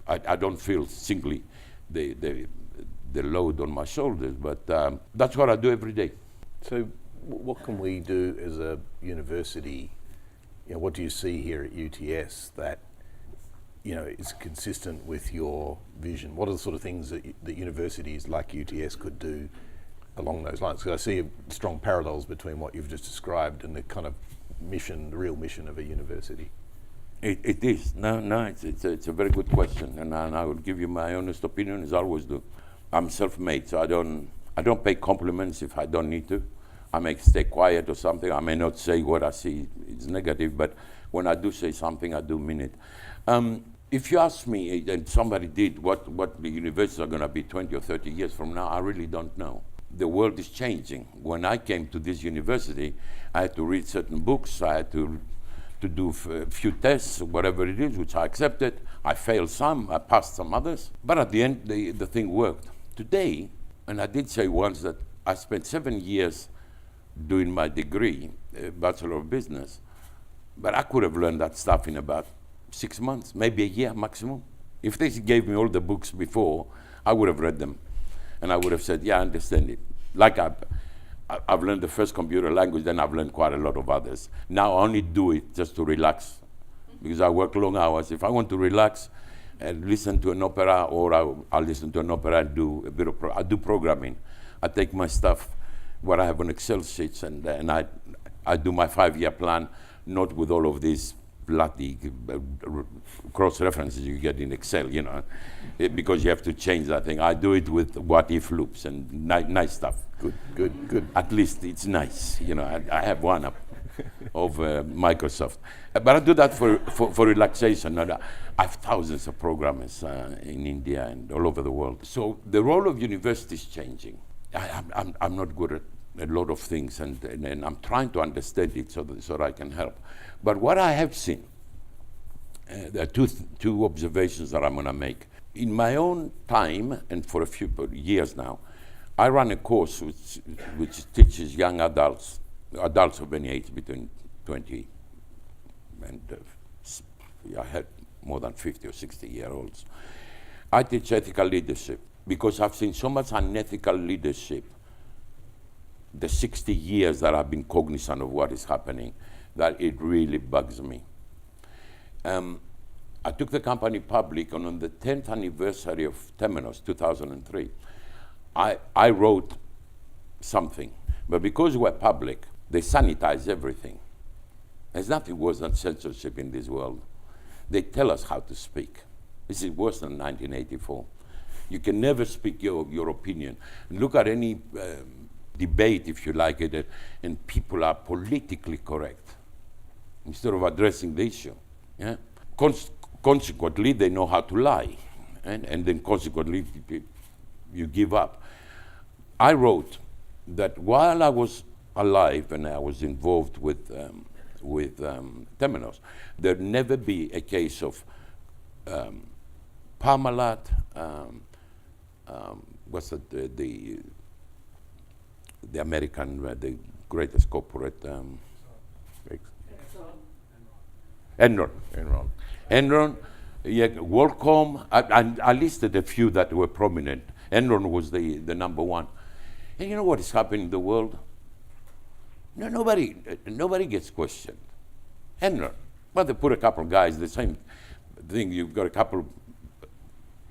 I don't feel simply the load on my shoulders, but that's what I do every day. So what can we do as a university? What do you see here at UTS that is consistent with your vision? What are the sort of things that universities like UTS could do along those lines? Because I see strong parallels between what you've just described and the kind of mission, the real mission of a university. It is. No, it's a very good question, and I will give you my honest opinion, as I always do. I'm self-made, so I don't pay compliments if I don't need to. I may stay quiet or something. I may not say what I see is negative, but when I do say something, I do mean it. If you ask me, and somebody did, what the universities are going to be 20 or 30 years from now, I really don't know. The world is changing. When I came to this university, I had to read certain books. I had to do a few tests, whatever it is, which I accepted. I failed some, I passed some others. But at the end, the thing worked. Today, and I did say once that I spent 7 years doing my degree, Bachelor of Business, but I could have learned that stuff in about 6 months, maybe a year maximum. If they gave me all the books before, I would have read them. And I would have said, yeah, I understand it. Like I've learned the first computer language, then I've learned quite a lot of others. Now I only do it just to relax, because I work long hours. If I want to relax and listen to an opera, or I'll listen to an opera and do a bit of I do programming. I take my stuff, what I have on Excel sheets, and I do my 5-year plan, not with all of these bloody cross-references you get in Excel, because you have to change that thing. I do it with what-if loops and nice stuff. Good. At least it's nice. I have one of Microsoft. But I do that for relaxation. I have thousands of programmers in India and all over the world. So the role of university is changing. I'm not good at a lot of things, and I'm trying to understand it so that I can help. But what I have seen, there are two observations that I'm going to make. In my own time, and for a few years now, I run a course which teaches young adults of any age between 20 and I had more than 50 or 60-year-olds. I teach ethical leadership because I've seen so much unethical leadership the 60 years that I've been cognizant of what is happening, that it really bugs me. I took the company public, and on the 10th anniversary of Temenos, 2003, I wrote something. But because we're public, they sanitize everything. There's nothing worse than censorship in this world. They tell us how to speak. This is worse than 1984. You can never speak your opinion. Look at any debate, if you like it, and people are politically correct instead of addressing the issue. Yeah? Consequently, they know how to lie, and then consequently, you give up. I wrote that while I was alive and I was involved with Temenos, there'd never be a case of Parmalat, what's the American, the greatest corporate, Enron, yeah, WorldCom. I listed a few that were prominent. Enron was the number one. And you know what is happening in the world? No, nobody gets questioned. Enron, well, they put a couple of guys, the same thing. You've got a couple of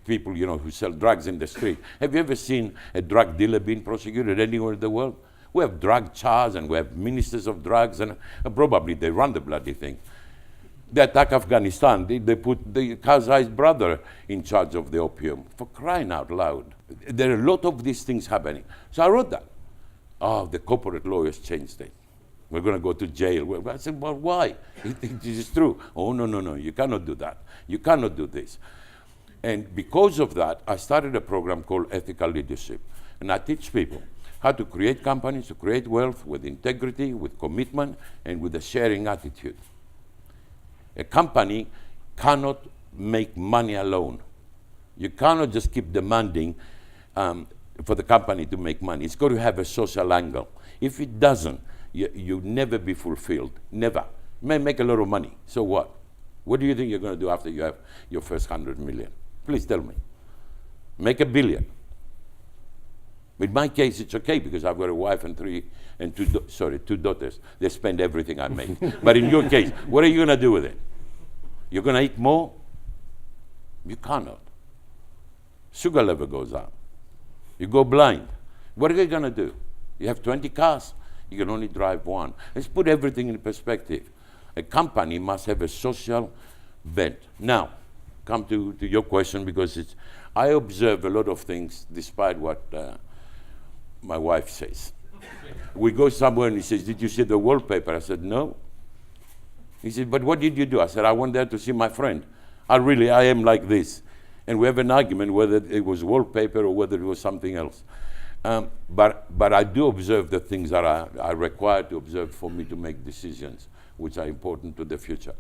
people, who sell drugs in the street. Have you ever seen a drug dealer being prosecuted anywhere in the world? We have drug czars and we have ministers of drugs, and probably they run the bloody thing. They attack Afghanistan. They put the Karzai's brother in charge of the opium. For crying out loud. There are a lot of these things happening. So I wrote that. Oh, the corporate lawyers changed it. We're going to go to jail. I said, well, why? It is true. Oh, no, you cannot do that. You cannot do this. And because of that, I started a program called Ethical Leadership. And I teach people how to create companies, to create wealth with integrity, with commitment, and with a sharing attitude. A company cannot make money alone. You cannot just keep demanding for the company to make money. It's got to have a social angle. If it doesn't, you'll never be fulfilled. Never. You may make a lot of money. So what? What do you think you're going to do after you have your first 100 million? Please tell me. Make $1 billion. In my case, it's okay because I've got a wife and two daughters. They spend everything I make. But in your case, what are you going to do with it? You're going to eat more? You cannot. Sugar level goes up. You go blind. What are you going to do? You have 20 cars. You can only drive one. Let's put everything in perspective. A company must have a social bent. Now, come to your question, because I observe a lot of things despite what my wife says. We go somewhere and he says, "Did you see the wallpaper?" I said, "No." He said, "But what did you do?" I said, "I went there to see my friend. I am like this." And we have an argument whether it was wallpaper or whether it was something else. But I do observe the things that are required to observe for me to make decisions, which are important to the future.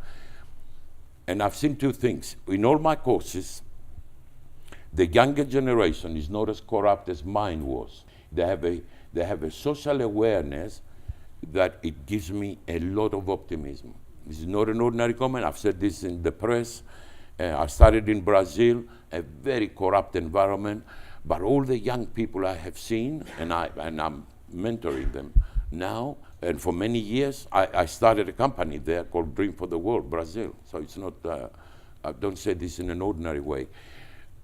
And I've seen two things. In all my courses, the younger generation is not as corrupt as mine was. They have a social awareness that it gives me a lot of optimism. This is not an ordinary comment. I've said this in the press. I started in Brazil, a very corrupt environment, but all the young people I have seen, and I'm mentoring them now, and for many years, I started a company there called Dream for the World, Brazil. So it's not, I don't say this in an ordinary way.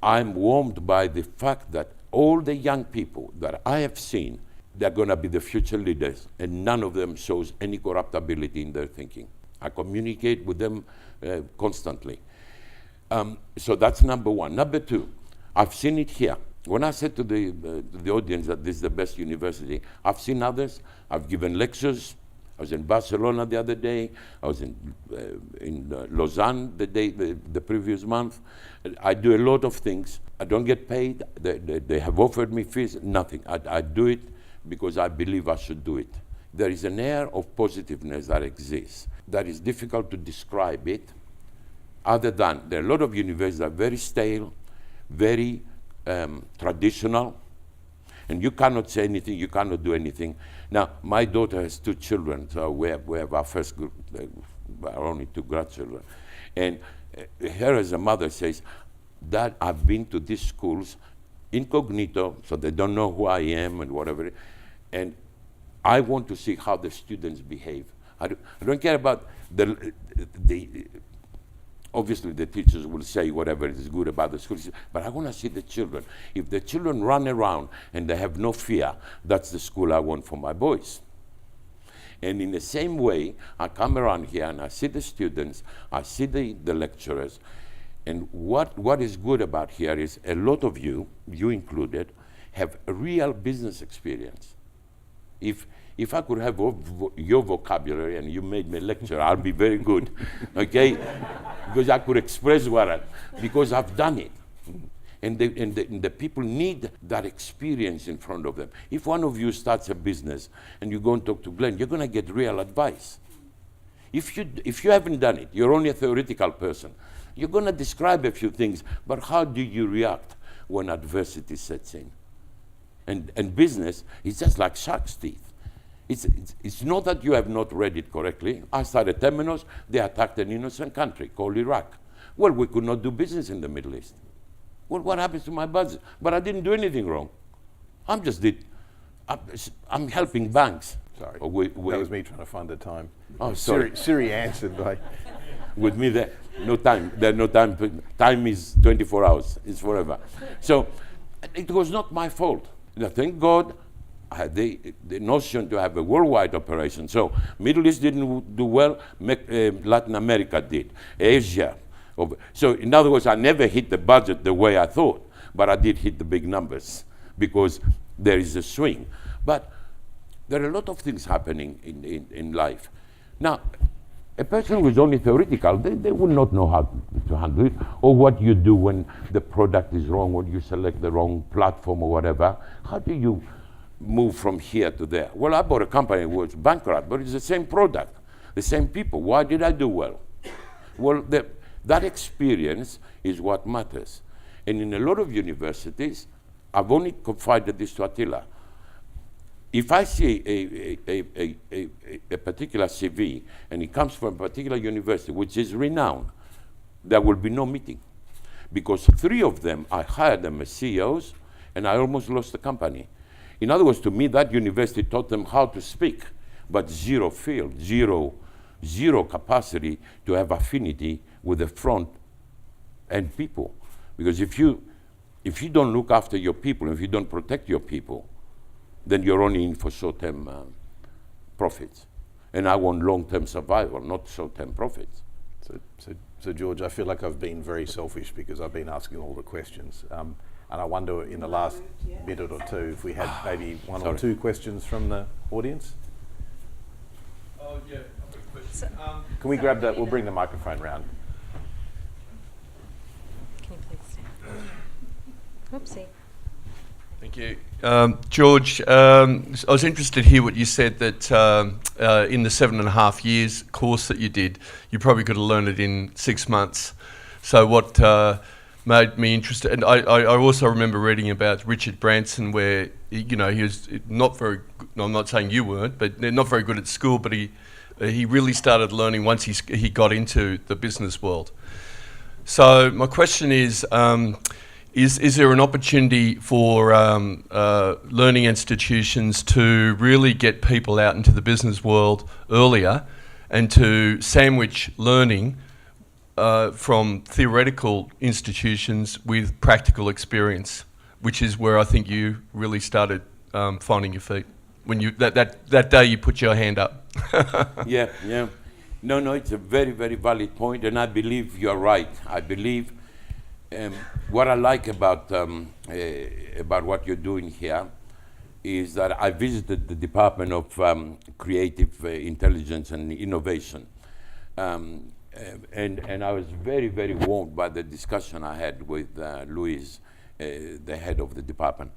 I'm warmed by the fact that all the young people that I have seen, they're going to be the future leaders, and none of them shows any corruptibility in their thinking. I communicate with them constantly. So that's number one. Number two, I've seen it here. When I said to the audience that this is the best university, I've seen others. I've given lectures. I was in Barcelona the other day. I was in Lausanne the previous month. I do a lot of things. I don't get paid. They have offered me fees. Nothing. I do it because I believe I should do it. There is an air of positiveness that exists that is difficult to describe it, other than there are a lot of universities that are very stale, very traditional, and you cannot say anything, you cannot do anything. Now, my daughter has 2 children, so we have our first group, only 2 grandchildren. And her as a mother says, "Dad, I've been to these schools incognito, so they don't know who I am and whatever, and I want to see how the students behave. I don't care about obviously the teachers will say whatever is good about the schools, but I want to see the children. If the children run around and they have no fear, that's the school I want for my boys." And in the same way, I come around here and I see the students, I see the lecturers, and what is good about here is a lot of you included, have a real business experience. If I could have your vocabulary and you made me lecture, I'll be very good, okay? Because I could express because I've done it. And the people need that experience in front of them. If one of you starts a business and you go and talk to Glenn, you're going to get real advice. If you haven't done it, you're only a theoretical person, you're going to describe a few things, but how do you react when adversity sets in? And business is just like shark's teeth. It's not that you have not read it correctly. I started Temenos. They attacked an innocent country called Iraq. Well, we could not do business in the Middle East. Well, what happens to my budget? But I didn't do anything wrong. I'm helping banks. Sorry, that was me trying to find the time. Oh, sorry. Siri answered by... With me there, no time. There's no time. Time is 24 hours. It's forever. So it was not my fault. Now, thank God, I had the notion to have a worldwide operation. So Middle East didn't do well, Latin America did, Asia. So in other words, I never hit the budget the way I thought, but I did hit the big numbers because there is a swing. But there are a lot of things happening in life. Now, a person who is only theoretical, they will not know how to handle it, or what you do when the product is wrong, or you select the wrong platform or whatever. How do you move from here to there? Well, I bought a company that was bankrupt, but it's the same product, the same people. Why did I do well? Well, that experience is what matters. And in a lot of universities, I've only confided this to Attila. If I see a particular CV and it comes from a particular university, which is renowned, there will be no meeting. Because 3 of them, I hired them as CEOs, and I almost lost the company. In other words, to me, that university taught them how to speak, but zero field, zero capacity to have affinity with the front end people. Because if you don't look after your people, if you don't protect your people, then you're only in for short-term profits. And I want long-term survival, not short-term profits. So George, I feel like I've been very selfish because I've been asking all the questions. And I wonder in the last minute or two if we had maybe one or 2 questions from the audience. Oh, yeah, I've got a question. Can we grab that? We'll bring the microphone round. Can you please stand? Oopsie. Thank you. George, I was interested to hear what you said that in the 7.5 years course that you did, you probably could have learned it in 6 months. So what made me interested, and I also remember reading about Richard Branson where, he was not very, I'm not saying you weren't, but not very good at school, but he really started learning once he got into the business world. So my question is there an opportunity for learning institutions to really get people out into the business world earlier and to sandwich learning from theoretical institutions with practical experience, which is where I think you really started finding your feet when you that day you put your hand up? Yeah. No, it's a very, very valid point, and I believe you're right. I believe what I like about what you're doing here is that I visited the Department of Creative Intelligence and Innovation, and I was very, very warmed by the discussion I had with Louise, the head of the department.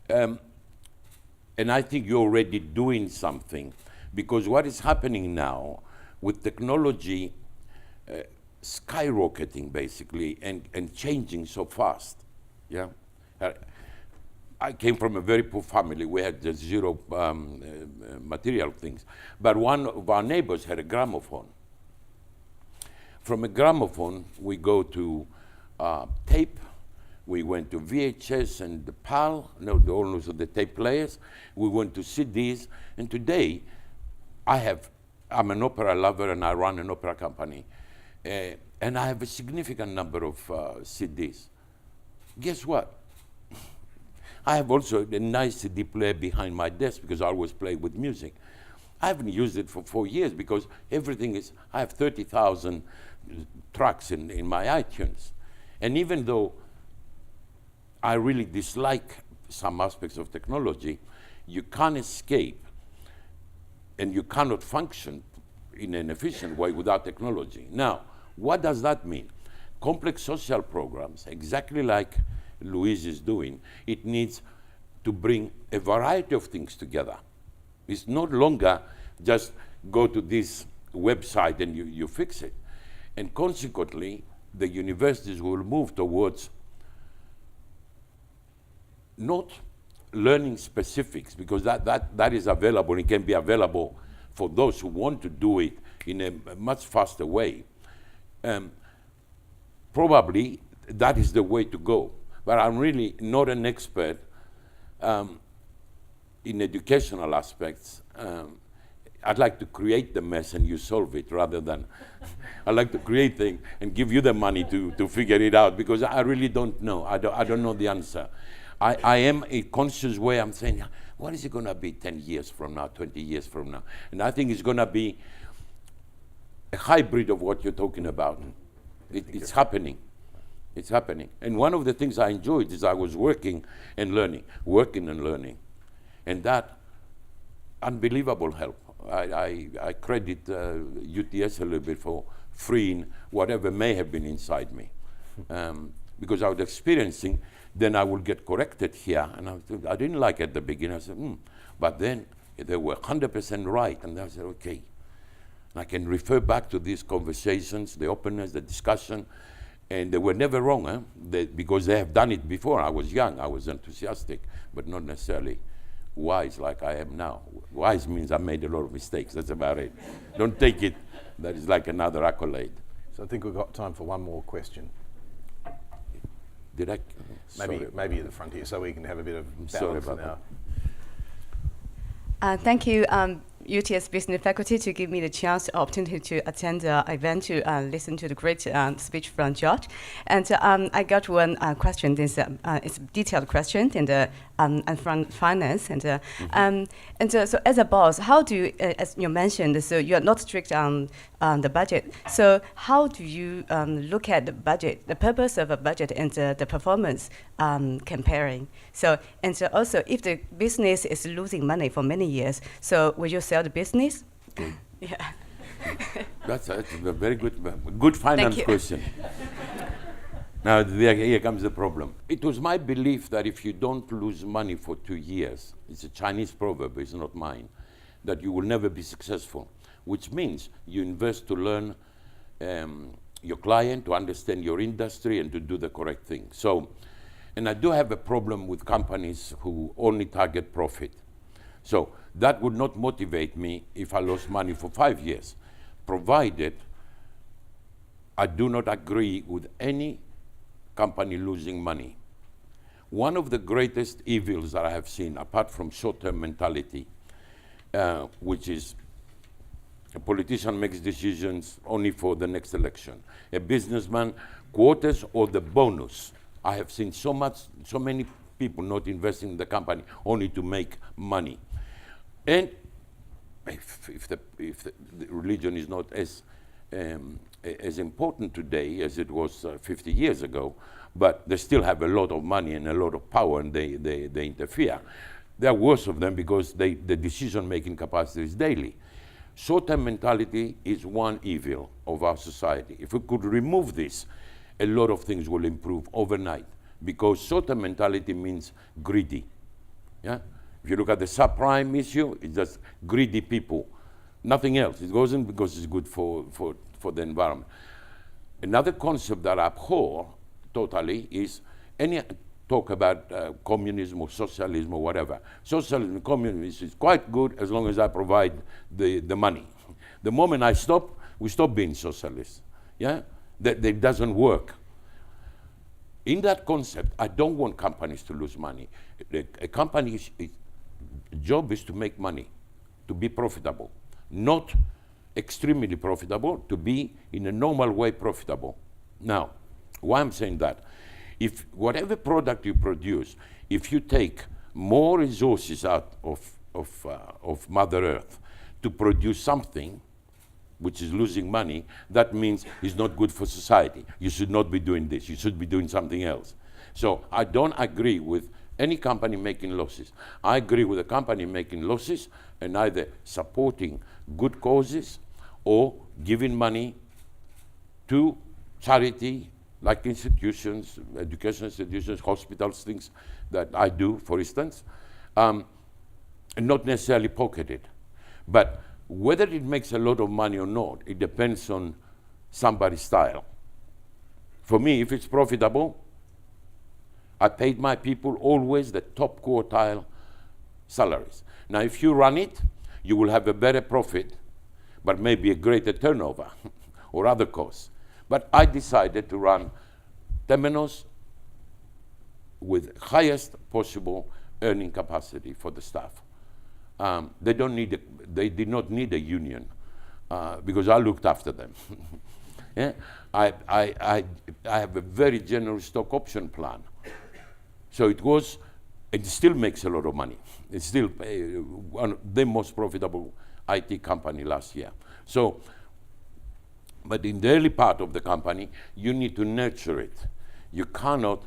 And I think you're already doing something, because what is happening now with technology skyrocketing basically and changing so fast, yeah. I came from a very poor family. We had just zero material things, but one of our neighbors had a gramophone. From a gramophone, we go to tape. We went to VHS and the PAL, almost the tape players. We went to CDs, and today I'm an opera lover and I run an opera company. And I have a significant number of CDs. Guess what? I have also a nice CD player behind my desk because I always play with music. I haven't used it for 4 years because I have 30,000 tracks in my iTunes. And even though I really dislike some aspects of technology, you can't escape and you cannot function in an efficient way without technology. Now, what does that mean? Complex social programs, exactly like Louise is doing, it needs to bring a variety of things together. It's no longer just go to this website and you fix it. And consequently, the universities will move towards not learning specifics, because that is available. It can be available for those who want to do it in a much faster way. Probably that is the way to go. But I'm really not an expert in educational aspects. I'd like to create the mess and you solve it rather than I like to create things and give you the money to figure it out, because I really don't know. I don't know the answer. I am a conscious way. I'm saying, what is it going to be 10 years from now, 20 years from now? And I think it's going to be a hybrid of what you're talking about. It's happening. It's happening. And one of the things I enjoyed is I was working and learning. And that unbelievable help. I credit UTS a little bit for freeing whatever may have been inside me. Because I was experiencing then I will get corrected here. And I didn't like it at the beginning. I said, But then they were 100% right. And I said, okay. And I can refer back to these conversations, the openness, the discussion. And they were never wrong, because they have done it before. I was young, I was enthusiastic, but not necessarily wise like I am now. Wise means I made a lot of mistakes, that's about it. Don't take it, that is like another accolade. So I think we've got time for one more question. Did I? Maybe at the front here, so we can have a bit of sorry balance about now. Thank you, UTS Business faculty, to give me the chance, opportunity to attend the event, to listen to the great speech from George. And I got one question. It's a detailed question and from finance. And so as a boss, how do you, as you mentioned, so you are not strict on the budget. So how do you look at the budget, the purpose of a budget, and the performance comparing? So also, if the business is losing money for many years, so will you sell the business? Yeah. That's a very good finance question. Now, here comes the problem. It was my belief that if you don't lose money for 2 years, it's a Chinese proverb, it's not mine, that you will never be successful, which means you invest to learn your client, to understand your industry, and to do the correct thing. So, and I do have a problem with companies who only target profit. So that would not motivate me if I lost money for 5 years, provided I do not agree with any company losing money. One of the greatest evils that I have seen, apart from short-term mentality, which is a politician makes decisions only for the next election. A businessman, quotas or the bonus. I have seen so many people not investing in the company only to make money. And if the religion is not as important today as it was 50 years ago, but they still have a lot of money and a lot of power, and they interfere. There are worse of them because the decision-making capacity is daily. Short-term mentality is one evil of our society. If we could remove this, a lot of things will improve overnight, because short-term mentality means greedy. Yeah? If you look at the subprime issue, it's just greedy people. Nothing else. It goes in because it's good for the environment. Another concept that I abhor totally is any talk about communism or socialism or whatever. Socialism and communism is quite good as long as I provide the money. The moment I stop, we stop being socialists. Yeah? That doesn't work. In that concept, I don't want companies to lose money. A company's job is to make money, to be profitable, not extremely profitable, to be in a normal way profitable. Now, why I'm saying that? If whatever product you produce, if you take more resources out of Mother Earth to produce something which is losing money, that means it's not good for society. You should not be doing this. You should be doing something else. So I don't agree with any company making losses. I agree with a company making losses and either supporting good causes or giving money to charity, like institutions, education institutions, hospitals, things that I do, for instance, and not necessarily pocketed. But whether it makes a lot of money or not, it depends on somebody's style. For me, if it's profitable, I paid my people always the top quartile salaries. Now, if you run it, you will have a better profit, but maybe a greater turnover or other costs. But I decided to run Temenos with highest possible earning capacity for the staff. They did not need a union because I looked after them. Yeah? I have a very generous stock option plan. So it still makes a lot of money. It's still one of the most profitable IT company last year. So, but in the early part of the company, you need to nurture it. You cannot,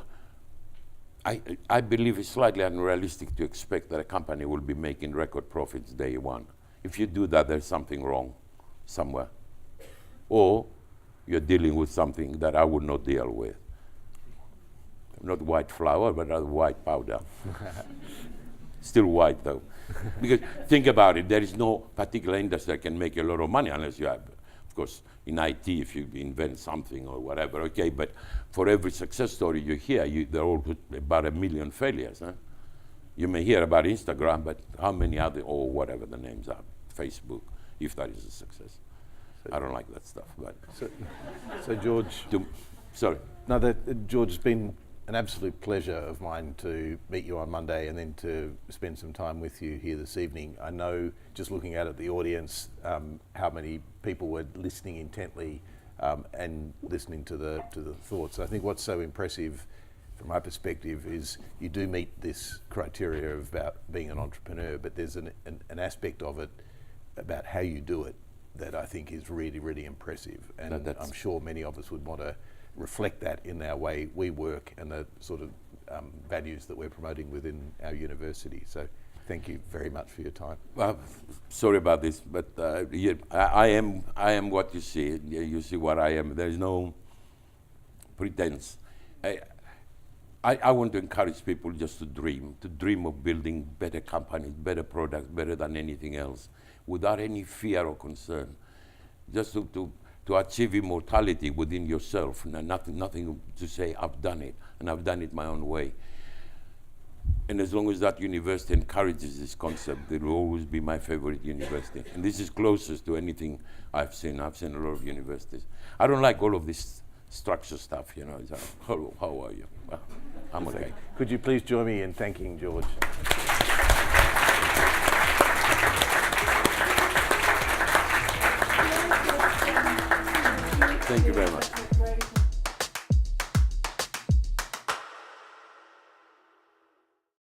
I believe it's slightly unrealistic to expect that a company will be making record profits day one. If you do that, there's something wrong somewhere. Or you're dealing with something that I would not deal with. not white flour, but rather white powder. Still white though. Because think about it, there is no particular industry that can make a lot of money unless you have, of course, in IT, if you invent something or whatever, okay, but for every success story you hear, there are all about 1 million failures. Huh? You may hear about Instagram, but how many other, or whatever the names are, Facebook, if that is a success. I don't like that stuff, but. So George. Sorry. No, George, it's been an absolute pleasure of mine to meet you on Monday and then to spend some time with you here this evening. I know, just looking out at the audience, how many people were listening intently and listening to the thoughts. I think what's so impressive from my perspective is you do meet this criteria about being an entrepreneur, but there's an aspect of it about how you do it that I think is really, really impressive. And I'm sure many of us would want to reflect that in our way we work and the sort of values that we're promoting within our university. So thank you very much for your time. Well, sorry about this, but yeah, I am what you see. You see what I am. There is no pretense. I want to encourage people just to dream of building better companies, better products, better than anything else, without any fear or concern. Just to achieve immortality within yourself, and nothing to say, I've done it, and I've done it my own way. And as long as that university encourages this concept, it will always be my favorite university. And this is closest to anything I've seen. I've seen a lot of universities. I don't like all of this structure stuff, you know. It's how are you? Well, I'm okay. Could you please join me in thanking George?